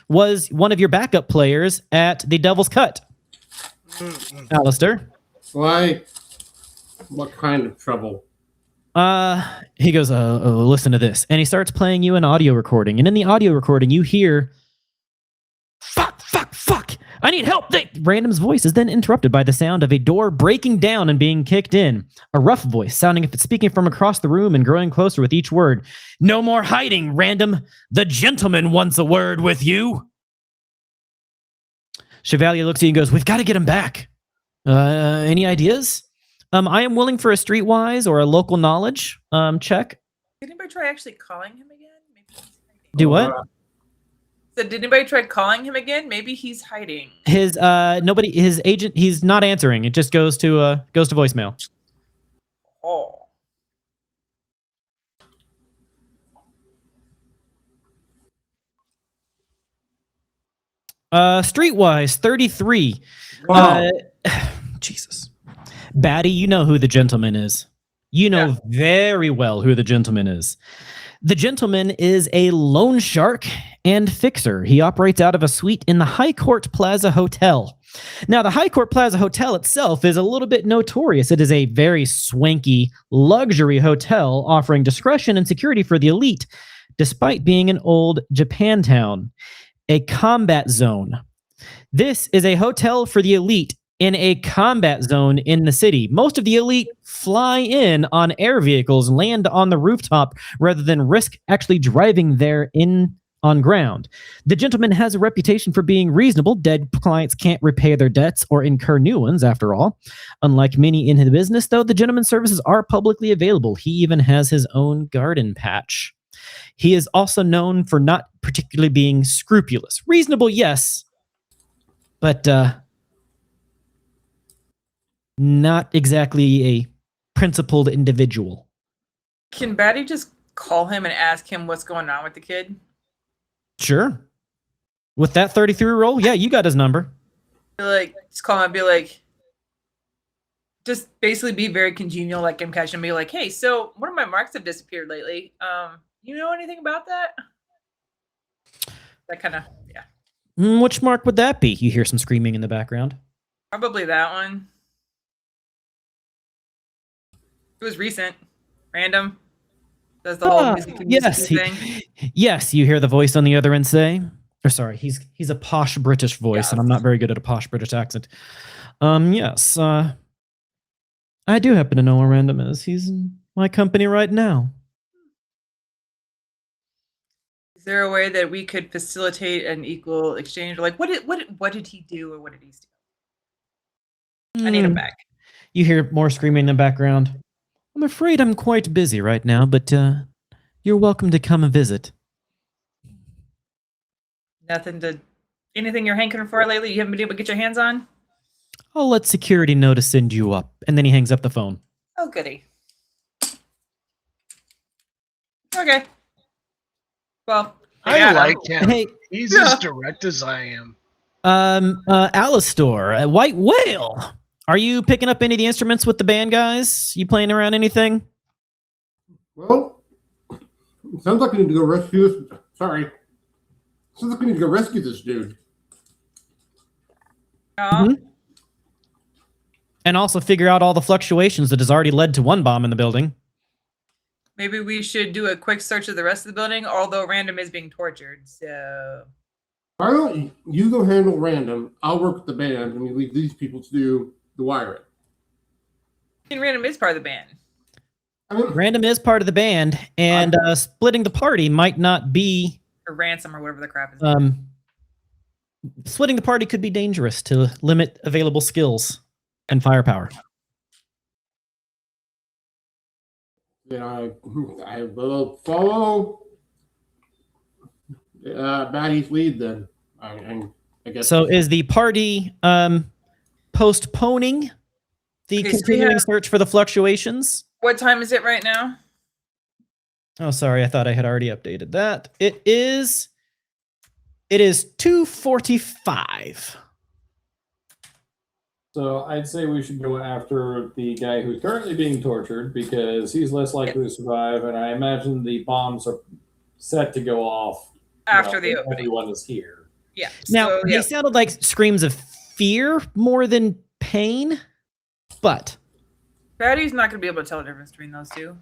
was one of your backup players at the Devil's Cut. Alistair. Why? What kind of trouble? He goes, listen to this. And he starts playing you an audio recording. And in the audio recording, you hear, fuck. I need help. Random's voice is then interrupted by the sound of a door breaking down and being kicked in. A rough voice, sounding if it's speaking from across the room and growing closer with each word. No more hiding, Random. The gentleman wants a word with you. Chevalier looks at you and goes, we've got to get him back. Any ideas? I am willing for a streetwise or a local knowledge check. Did anybody try actually calling him again? Maybe he's hiding. Do what? So did anybody try calling him again? Maybe he's hiding. His agent, he's not answering. It just goes to voicemail. Oh. Streetwise 33. Wow. Jesus. Batty, you know who the gentleman is. You know very well who the gentleman is. The gentleman is a loan shark and fixer. He operates out of a suite in the High Court Plaza Hotel. Now, the High Court Plaza Hotel itself is a little bit notorious. It is a very swanky luxury hotel offering discretion and security for the elite, despite being an old Japantown, a combat zone. This is a hotel for the elite in a combat zone in the city. Most of the elite fly in on air vehicles, land on the rooftop, rather than risk actually driving there in on ground. The gentleman has a reputation for being reasonable. Dead clients can't repay their debts or incur new ones, after all. Unlike many in the business, though, the gentleman's services are publicly available. He even has his own garden patch. He is also known for not particularly being scrupulous. Reasonable, yes, but not exactly a principled individual. Can Batty just call him and ask him what's going on with the kid? Sure. With that 33 roll, yeah, you got his number. Like, just call him and be like, just basically be very congenial, like him catch and be like, hey, so one of my marks have disappeared lately. You know anything about that? That kind of, yeah. Which mark would that be? You hear some screaming in the background. Probably that one. It was recent. Random. Does the whole music thing. Yes, you hear the voice on the other end say, or sorry, he's a posh British voice, and I'm not very good at a posh British accent. Yes, I do happen to know where Random is. He's in my company right now. Is there a way that we could facilitate an equal exchange? Like, what did he do, or what did he steal? I need him back. You hear more screaming in the background. I'm afraid I'm quite busy right now, but you're welcome to come and visit. Anything you're hankering for lately? You haven't been able to get your hands on? I'll let security know to send you up. And then he hangs up the phone. Oh, goody. Okay. Well, I like him. Hey, He's as direct as I am. Alistair, White Whale. Are you picking up any of the instruments with the band, guys? You playing around anything? Well, sounds like we need to go rescue this. Sorry. Sounds like we need to go rescue this dude. Mm-hmm. And also figure out all the fluctuations that has already led to one bomb in the building. Maybe we should do a quick search of the rest of the building, although Random is being tortured, so... Why don't you go handle Random? I'll work with the band, and we leave these people to do the wiring. And Random is part of the band. I mean, Random is part of the band, and splitting the party might not be... Or ransom, or whatever the crap is. Splitting the party could be dangerous to limit available skills and firepower. I will follow Batty's lead then. I guess. So is the party postponing the continuing search for the fluctuations? What time is it right now? Oh, sorry. I thought I had already updated that. It is 2:45. So I'd say we should go after the guy who's currently being tortured because he's less likely to survive, and I imagine the bombs are set to go off After the when opening. everyone is here. Yeah. Now, So, they sounded like screams of fear more than pain, but Patty's not going to be able to tell the difference between those two.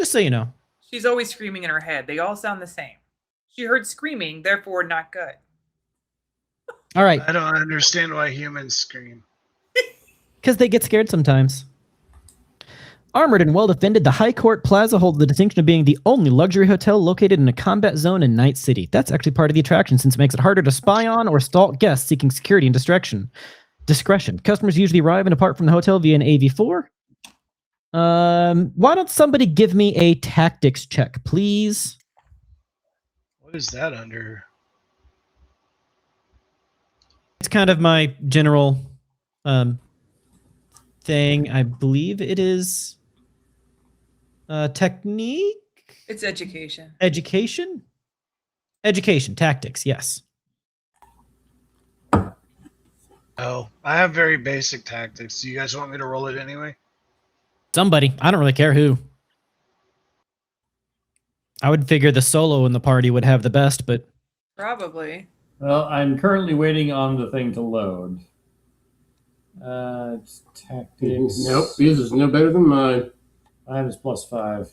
just so you know. She's always screaming in her head. They all sound the same. She heard screaming, therefore not good. All right, I don't understand why humans scream. because they get scared sometimes. Armored and well-defended, the High Court Plaza holds the distinction of being the only luxury hotel located in a combat zone in Night City. That's actually part of the attraction since it makes it harder to spy on or stalk guests seeking security and discretion. Customers usually arrive and depart from the hotel via an AV4. Why don't somebody give me a tactics check, please? What is that under? It's kind of my general thing. I believe it is technique? It's education. Education? Education, tactics, yes. Oh, I have very basic tactics. Do you guys want me to roll it anyway? Somebody. I don't really care who. I would figure the solo in the party would have the best, but Probably. Well, I'm currently waiting on the thing to load. It's tactics. Nope, this is no better than mine. Mine is +5.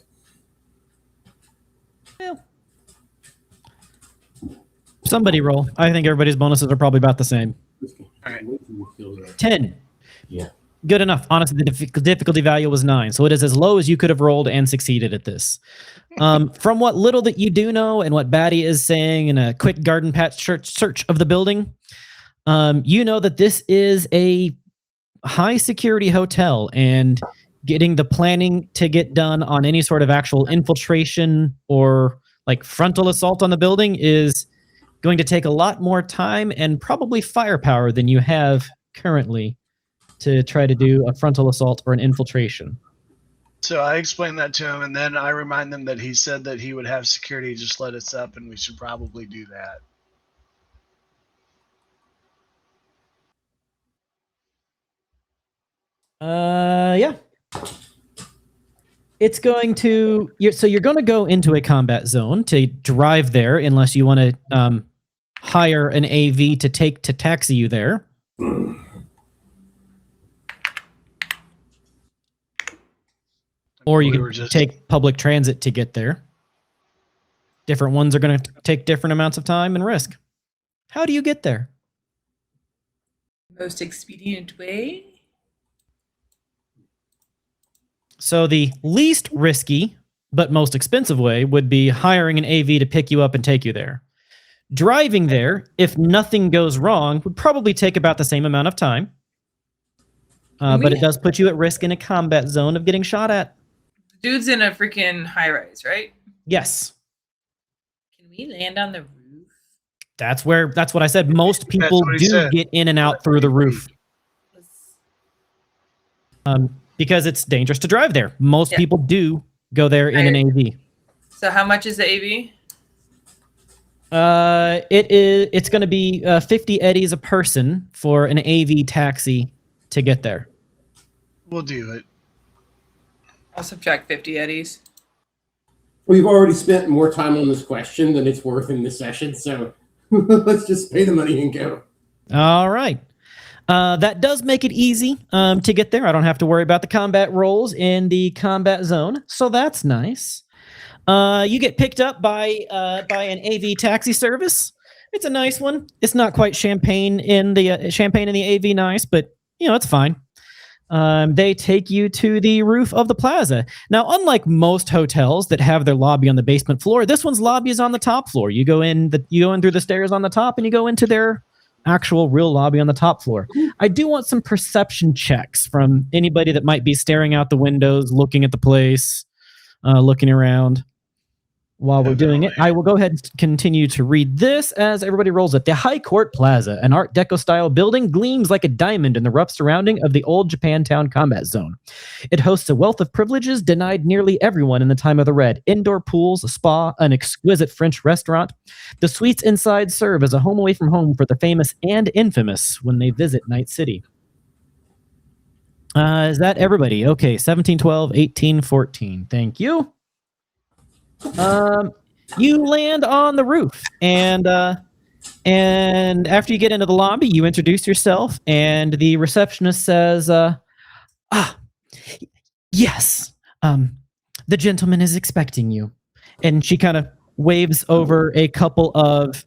somebody roll. I think everybody's bonuses are probably about the same. All right. 10. Yeah. Good enough. Honestly, the difficulty value was 9, so it is as low as you could have rolled and succeeded at this. From what little that you do know and what Batty is saying in a quick garden patch search of the building, you know that this is a high security hotel, and getting the planning to get done on any sort of actual infiltration or like frontal assault on the building is going to take a lot more time and probably firepower than you have currently to try to do a frontal assault or an infiltration. So I explained that to him, and then I remind them that he said that he would have security just let us up, and we should probably do that. Yeah. It's going to... So you're going to go into a combat zone to drive there, unless you want to hire an AV to taxi you there. Or you can take public transit to get there. Different ones are going to take different amounts of time and risk. How do you get there? Most expedient way? So the least risky, but most expensive way would be hiring an AV to pick you up and take you there. Driving there, if nothing goes wrong, would probably take about the same amount of time. But it does put you at risk in a combat zone of getting shot at. Dude's in a freaking high-rise, right? Yes. Can we land on the roof? That's what I said. Most people do get in and out through the roof. Because it's dangerous to drive there. Most people do go there in an AV. So how much is the AV? It's going to be 50 eddies a person for an AV taxi to get there. We'll do it. I'll subtract 50 eddies. We've already spent more time on this question than it's worth in this session, so let's just pay the money and go. All right. That does make it easy to get there. I don't have to worry about the combat rolls in the combat zone, so that's nice. You get picked up by an AV taxi service. It's a nice one. It's not quite champagne in the AV nice, but it's fine. They take you to the roof of the plaza. Now, unlike most hotels that have their lobby on the basement floor, this one's lobby is on the top floor. You go in through the stairs on the top, and you go into their actual real lobby on the top floor. I do want some perception checks from anybody that might be staring out the windows, looking at the place, looking around. While we're doing it, I will go ahead and continue to read this as everybody rolls it. The High Court Plaza, an Art Deco-style building, gleams like a diamond in the rough surrounding of the old Japantown combat zone. It hosts a wealth of privileges denied nearly everyone in the time of the Red. Indoor pools, a spa, an exquisite French restaurant. The suites inside serve as a home away from home for the famous and infamous when they visit Night City. Is that everybody? Okay, 17, 12, 18, 14. Thank you. You land on the roof, and after you get into the lobby, you introduce yourself, and the receptionist says, yes, the gentleman is expecting you. And she kind of waves over a couple of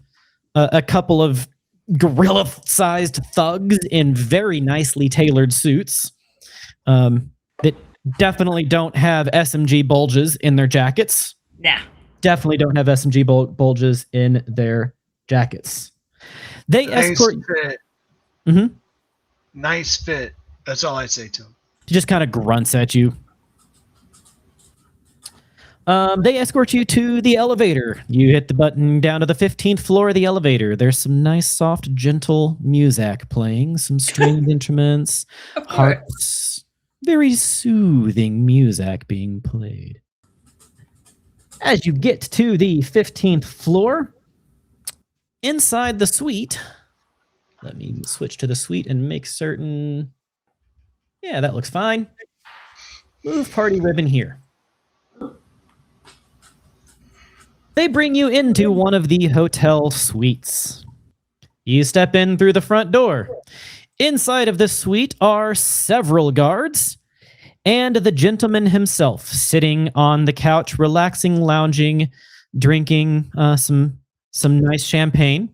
gorilla-sized thugs in very nicely tailored suits that definitely don't have SMG bulges in their jackets. Nah. Definitely don't have SMG bulges in their jackets. They escort. Fit. Mm-hmm. Nice fit. That's all I say to him. He just kind of grunts at you. They escort you to the elevator. You hit the button down to the 15th floor of the elevator. There's some nice, soft, gentle music playing, some stringed instruments, harps, very soothing music being played. As you get to the 15th floor, inside the suite, let me switch to the suite and make certain. Yeah, that looks fine. Move party ribbon here. They bring you into one of the hotel suites. You step in through the front door. Inside of this suite are several guards and the gentleman himself sitting on the couch, relaxing, lounging, drinking some nice champagne.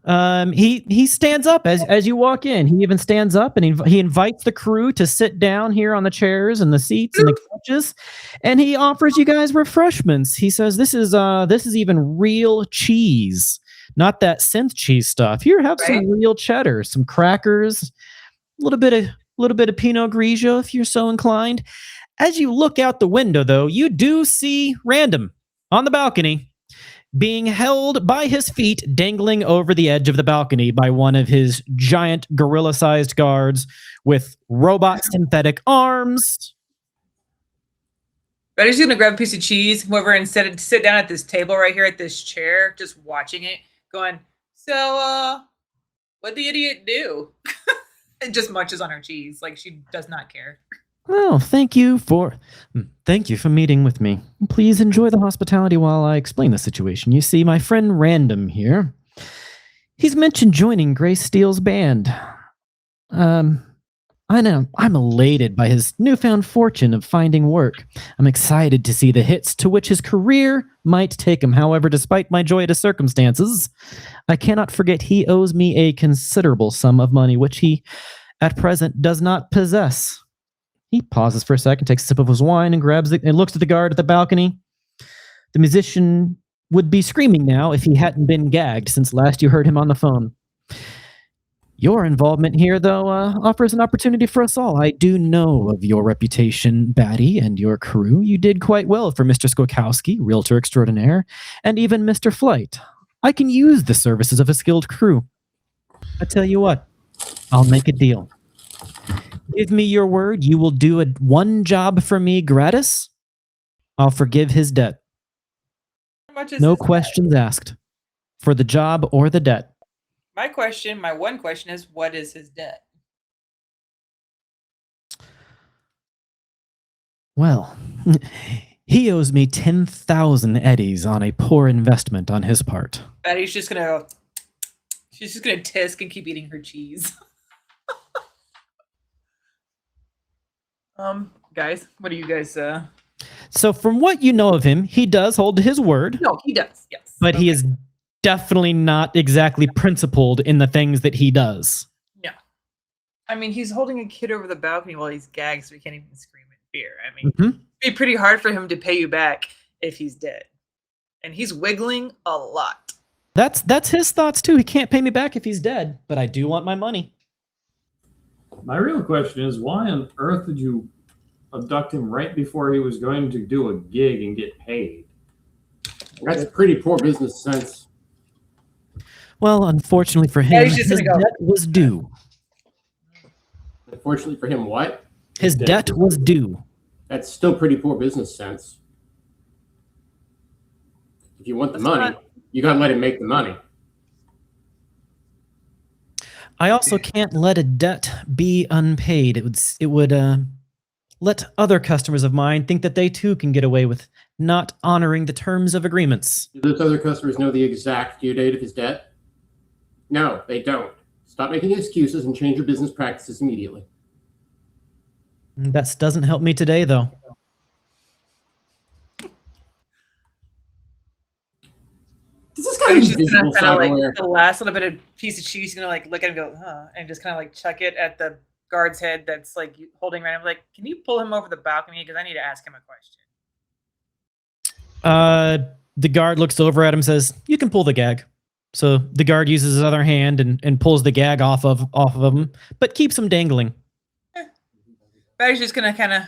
He stands up as you walk in. He even stands up and he invites the crew to sit down here on the chairs and the seats and the couches, and he offers you guys refreshments. He says, "This is even real cheese, not that synth cheese stuff. Here, have some real cheddar, some crackers, a little bit of Pinot Grigio if you're so inclined." As you look out the window, though, you do see Random on the balcony, being held by his feet, dangling over the edge of the balcony by one of his giant gorilla-sized guards with robot synthetic arms. Betty's gonna grab a piece of cheese, whoever, and sit down at this table right here at this chair, just watching it, going, "So, what'd the idiot do?" And just munches on her cheese, like she does not care. Well, thank you for meeting with me. Please enjoy the hospitality while I explain the situation. You see, my friend Random here, he's mentioned joining Grace Steele's band. I know, I'm elated by his newfound fortune of finding work. I'm excited to see the hits to which his career might take him. However, despite my joyous circumstances, I cannot forget he owes me a considerable sum of money, which he, at present, does not possess. He pauses for a second, takes a sip of his wine, and grabs it and looks at the guard at the balcony. The musician would be screaming now if he hadn't been gagged since last you heard him on the phone. Your involvement here, though, offers an opportunity for us all. I do know of your reputation, Batty, and your crew. You did quite well for Mr. Skokowski, realtor extraordinaire, and even Mr. Flight. I can use the services of a skilled crew. I tell you what, I'll make a deal. Give me your word you will do one job for me gratis. I'll forgive his debt. How much is no his questions asked. For the job or the debt. My one question is, what is his debt? Well, he owes me 10,000 eddies on a poor investment on his part. Betty's just gonna tisk and keep eating her cheese. Guys, what do you guys So from what you know of him, he does hold to his word. No, he does, yes. But he is definitely not exactly principled in the things that he does. Yeah. I mean, he's holding a kid over the balcony while he's gagged, so he can't even scream in fear. I mean, it'd be pretty hard for him to pay you back if he's dead. And he's wiggling a lot. That's his thoughts too. He can't pay me back if he's dead, but I do want my money. My real question is, why on earth did you abduct him right before he was going to do a gig and get paid? That's pretty poor business sense. Well, unfortunately for him, his debt was due. Unfortunately for him, what? His debt was due. That's still pretty poor business sense. If you want the money, you gotta let him make the money. I also can't let a debt be unpaid. It would let other customers of mine think that they too can get away with not honoring the terms of agreements. Do those other customers know the exact due date of his debt? No, they don't. Stop making excuses and change your business practices immediately. That doesn't help me today, though. This is So kind of she's gonna invisible kind of like cyberware. the last little bit of piece of cheese, gonna like look at him and go, huh, and just kind of like chuck it at the guard's head that's like holding around him. Like, can you pull him over the balcony because I need to ask him a question. The guard looks over at him and says, "You can pull the gag." So the guard uses his other hand and pulls the gag off of him, but keeps him dangling. Betty's just gonna kind of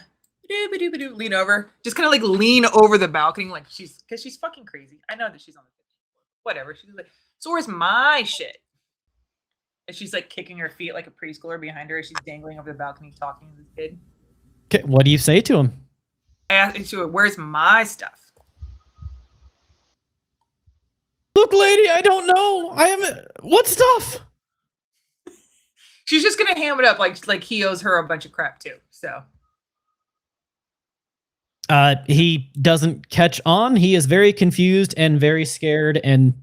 lean over, just kind of like lean over the balcony, like because she's fucking crazy. I know that she's on the 15th floor. Whatever. She's like, so where's my shit? And she's like kicking her feet like a preschooler behind her as she's dangling over the balcony talking to this kid. Okay, what do you say to him? I asked her, where's my stuff? Look, lady, I don't know. I haven't. What stuff? She's just gonna ham it up like he owes her a bunch of crap too. So he doesn't catch on. He is very confused and very scared and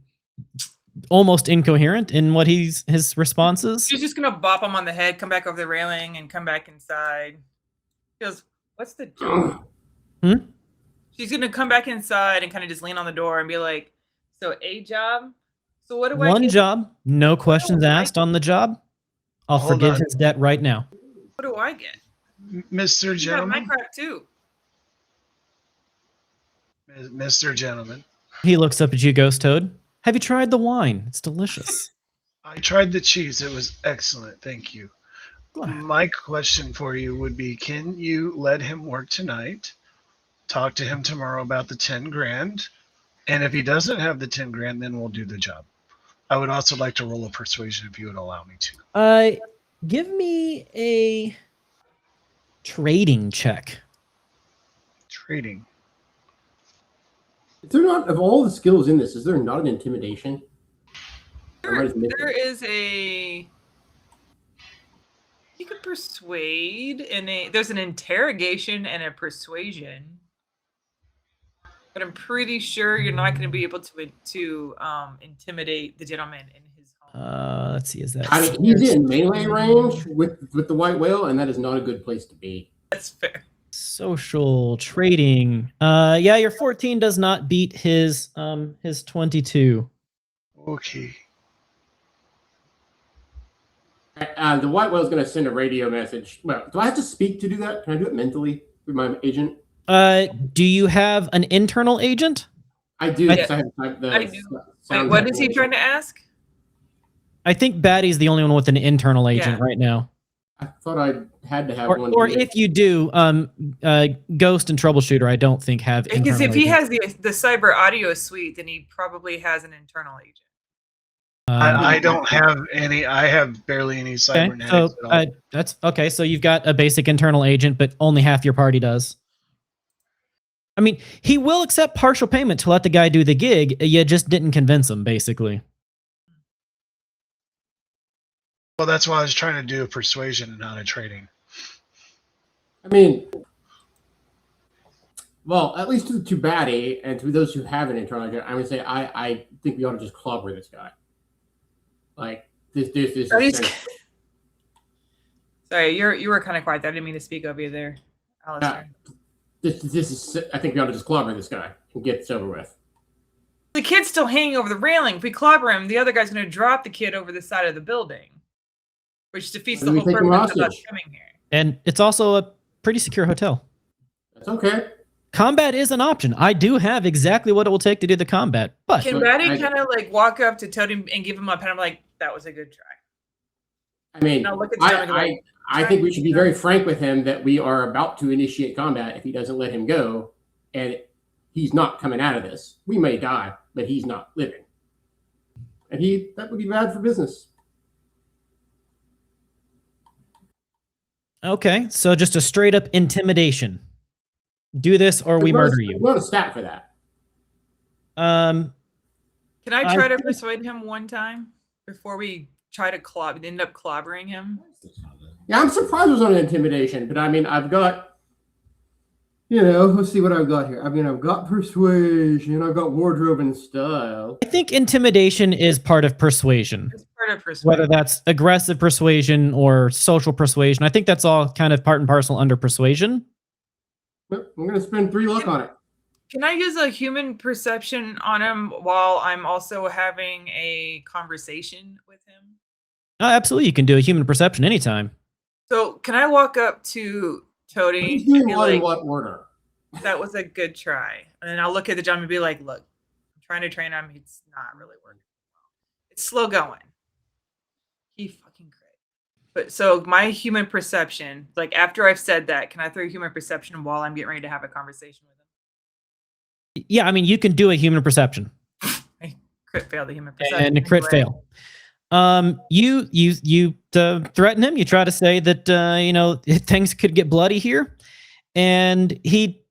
almost incoherent in what his responses. she's just gonna bop him on the head, come back over the railing, and come back inside. She goes, "What's the job?" She's gonna come back inside and kind of just lean on the door and be like, "So a job? So what do I One get? job, no questions asked on the job. I'll Hold forgive on. his debt right now." What do I get? Mr. You got my Gentleman, crap too." Mr. Gentleman, He looks up at you, Ghost Toad. Have you tried the wine? It's delicious. I tried the cheese. It was excellent. Thank you. Glad. My question for you would be, can you let him work tonight? Talk to him tomorrow about the 10 grand. And if he doesn't have the 10 grand, then we'll do the job. I would also like to roll a persuasion if you would allow me to. Give me a trading check. Trading. Is there not, of all the skills in this, is there not an intimidation? There is a. You could persuade, and there's an interrogation and a persuasion. But I'm pretty sure you're not going to be able to intimidate the gentleman in his home. Let's see. Is that? I mean, he's in melee range with the white whale, and that is not a good place to be. That's fair. Social trading. Yeah, your 14 does not beat his 22. Okay. The white whale is going to send a radio message. Well, do I have to speak to do that? Can I do it mentally with my agent? Do you have an internal agent? I do. Yeah. I have typed the I do. sound Wait, what is he calculation. trying to ask? I think Batty's the only one with an internal agent right now. I thought I had to have one. Or if you do, Ghost and Troubleshooter, I don't think have. Because if internal he agents. has the cyber audio suite, then he probably has an internal agent. I don't have any. I have barely any cybernetics so at all. that's okay. So you've got a basic internal agent, but only half your party does. I mean, he will accept partial payment to let the guy do the gig. You just didn't convince him, basically. Well, that's why I was trying to do a persuasion and not a trading. I mean, well, at least to Batty and to those who have an internal agent, I would say I think we ought to just clobber this guy. Like this is Sorry, you were kind of quiet there. I didn't mean to speak over you there, Alistair. this is. I think we ought to just clobber this guy and get this over with. The kid's still hanging over the railing. If we clobber him, the other guy's going to drop the kid over the side of the building, which defeats the Why whole do we take him purpose of us hostage? coming here. And it's also a pretty secure hotel. That's okay. Combat is an option. I do have exactly what it will take to do the combat, but Can Batty kind of like walk up to Toady and give him a pat? I'm like, that was a good try. I mean, Now look at the gentleman like, I think we should be very frank with him that we are about to initiate combat if he doesn't let him go, and he's not coming out of this. We may die, but he's not living, and that would be bad for business. okay. So just a straight up intimidation. Do this or we murder you. There's not a stat for that. Can I try to think- persuade him one time before we try to end up clobbering him? Yeah, I'm surprised it was on intimidation, but I mean, I've got, let's see what I've got here. I mean, I've got persuasion, I've got wardrobe and style. I think intimidation is part of persuasion. It's part of persuasion. Whether that's aggressive persuasion or social persuasion, I think that's all kind of part and parcel under persuasion. I'm going to spend 3 luck on it. Can I use a human perception on him while I'm also having a conversation with him? Absolutely, you can do a human perception anytime. So can I walk up to Toady? He's doing and be what in like, what order? that was a good try. And then I'll look at the gentleman and be like, look, I'm trying to train him. It's not really working. It's slow going. He fucking crit. But so my human perception, like after I've said that, can I throw human perception while I'm getting ready to have a conversation with him? Yeah, I mean, you can do a human perception. I crit fail the human perception. And a crit fail. You threaten him. You try to say that things could get bloody here, and he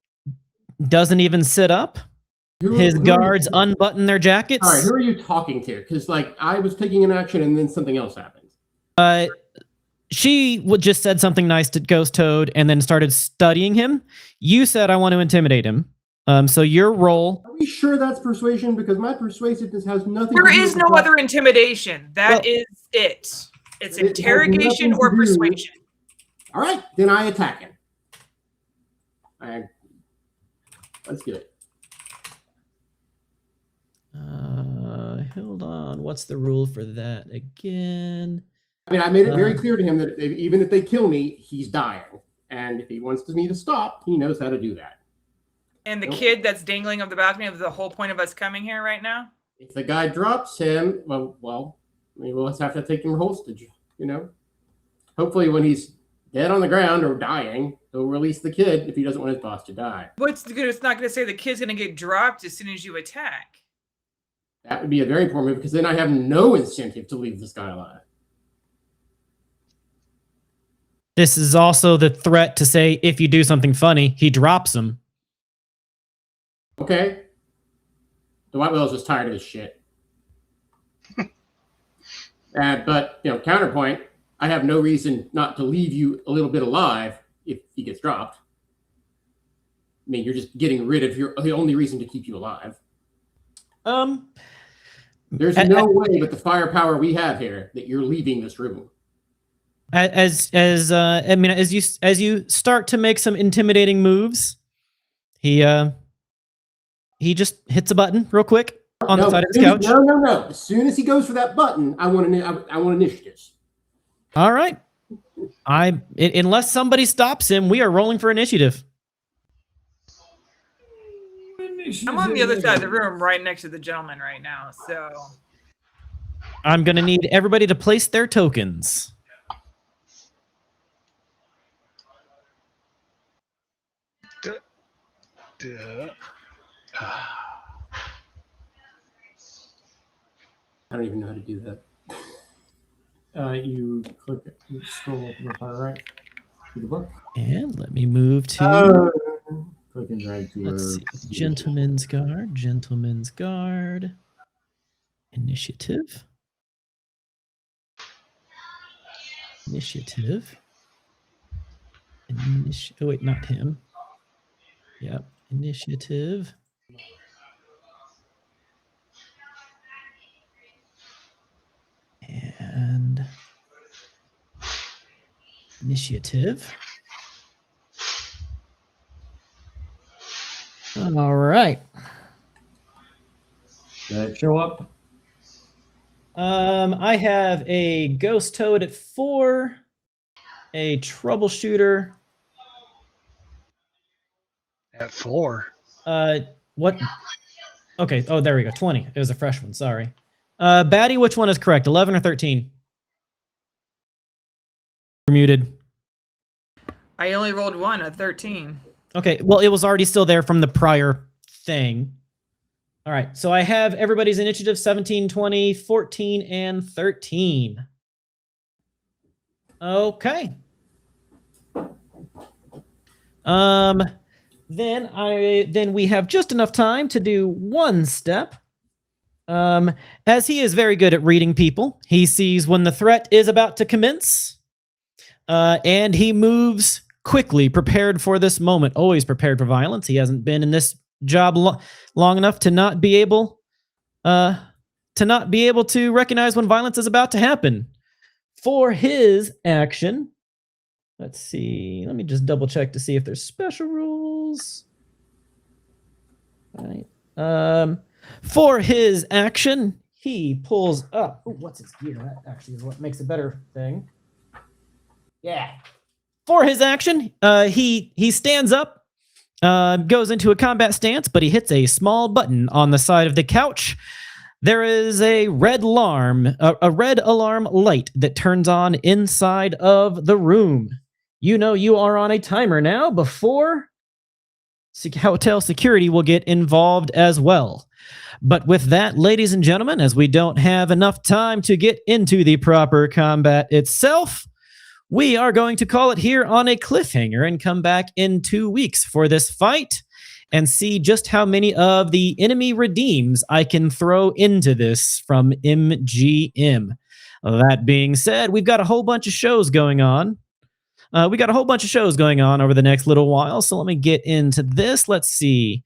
doesn't even sit up. His guards unbutton their jackets. All right, who are you talking to? Because I was taking an action and then something else happened. She just said something nice to Ghost Toad and then started studying him. You said, I want to intimidate him. So your role. Are we sure that's persuasion? Because my persuasiveness has nothing. There is no other intimidation. That is it. It's interrogation or persuasion. All right, then I attack him. Let's do it. Hold on. What's the rule for that again? I mean, I made it very clear to him that even if they kill me, he's dying. And if he wants me to stop, he knows how to do that. And the kid that's dangling off the balcony is the whole point of us coming here right now? If the guy drops him, well, I mean, we'll just have to take him hostage, Hopefully when he's dead on the ground or dying, he'll release the kid if he doesn't want his boss to die. It's not going to say the kid's going to get dropped as soon as you attack. That would be a very poor move because then I have no incentive to leave this guy alive. This is also the threat to say, if you do something funny, he drops him. Okay. The White Whale's just tired of this shit. But, counterpoint, I have no reason not to leave you a little bit alive if he gets dropped. I mean, you're just getting rid of the only reason to keep you alive. There's no way with the firepower we have here that you're leaving this room. As you start to make some intimidating moves, he just hits a button real quick on the side of his couch. No. As soon as he goes for that button, I want initiatives. All right. Unless somebody stops him, we are rolling for initiative. I'm on the other side of the room right next to the gentleman right now, so... I'm going to need everybody to place their tokens. I don't even know how to do that. You click it, you scroll up to the far right to the book. And let me move to... Click and drag to let's see. Gentleman's Guard. Initiative. Oh, wait, not him. Yep. Initiative. And initiative. All right. Did it show up? I have a Ghost Toad at 4, a Troubleshooter at 4. What? Okay. Oh, there we go. 20. It was a fresh one. Sorry. Batty, which one is correct? 11 or 13? You're muted. I only rolled 1, a 13. Okay. Well, it was already still there from the prior thing. All right. So I have everybody's initiative 17, 20, 14, and 13. Okay. Then we have just enough time to do one step. As he is very good at reading people, he sees when the threat is about to commence, and he moves quickly, prepared for this moment, always prepared for violence. He hasn't been in this job long enough to not be able to recognize when violence is about to happen. For his action, let's see. Let me just double check to see if there's special rules. All right. For his action, he pulls up. Ooh, what's his gear? That actually is what makes a better thing. Yeah. For his action, he stands up, goes into a combat stance, but he hits a small button on the side of the couch. There is a red alarm light that turns on inside of the room. You know you are on a timer now before hotel security will get involved as well. But with that, ladies and gentlemen, as we don't have enough time to get into the proper combat itself, we are going to call it here on a cliffhanger and come back in 2 weeks for this fight and see just how many of the enemy redeems I can throw into this from MGM. That being said, we've got a whole bunch of shows going on. Over the next little while, so let me get into this. Let's see.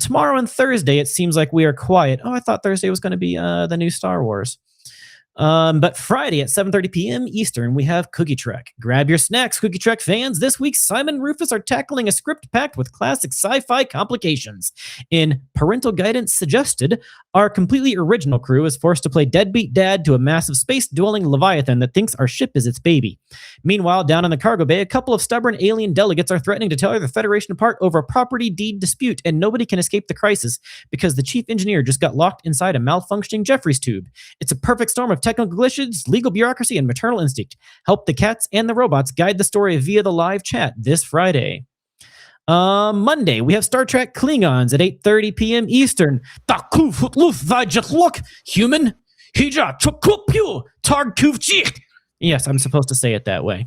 Tomorrow and Thursday, it seems like we are quiet. Oh, I thought Thursday was going to be the new Star Wars. But Friday at 7:30 p.m. Eastern, we have Cookie Trek. Grab your snacks, Cookie Trek fans. This week, Simon and Rufus are tackling a script packed with classic sci-fi complications. In Parental Guidance Suggested, our completely original crew is forced to play deadbeat dad to a massive space-dwelling leviathan that thinks our ship is its baby. Meanwhile, down in the cargo bay, a couple of stubborn alien delegates are threatening to tear the Federation apart over a property deed dispute, and nobody can escape the crisis because the chief engineer just got locked inside a malfunctioning Jeffries tube. It's a perfect storm of technical glitches, legal bureaucracy, and maternal instinct. Help the cats and the robots guide the story via the live chat this Friday. Monday, we have Star Trek Klingons at 8:30 p.m. Eastern. Human. Yes, I'm supposed to say it that way.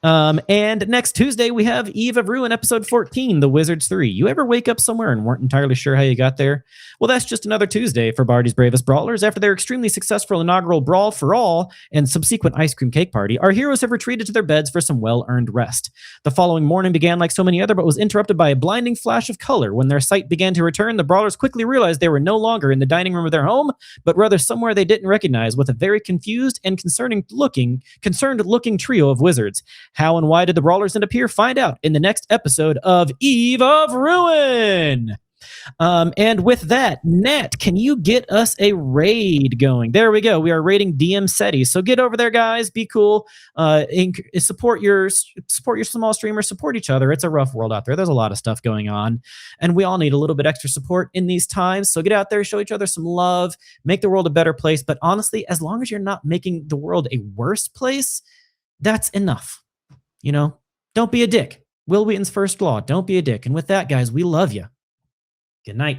And next Tuesday, we have Eve of Ruin, episode 14, The Wizards 3. You ever wake up somewhere and weren't entirely sure how you got there? Well, that's just another Tuesday for Barty's Bravest Brawlers. After their extremely successful inaugural Brawl for All and subsequent ice cream cake party, our heroes have retreated to their beds for some well-earned rest. The following morning began like so many other, but was interrupted by a blinding flash of color. When their sight began to return, the Brawlers quickly realized they were no longer in the dining room of their home, but rather somewhere they didn't recognize, with a very confused and concerned looking trio of wizards. How and why did the Brawlers end up here? Find out in the next episode of Eve of Ruin. And with that, Nat, can you get us a raid going? There we go. We are raiding DM SETI. So get over there, guys. Be cool. Support your small streamers. Support each other. It's a rough world out there. There's a lot of stuff going on, and we all need a little bit extra support in these times. So get out there, show each other some love, make the world a better place. But honestly, as long as you're not making the world a worse place, that's enough. You know, don't be a dick. Will Wheaton's first law. Don't be a dick. And with that, guys, we love you. Good night.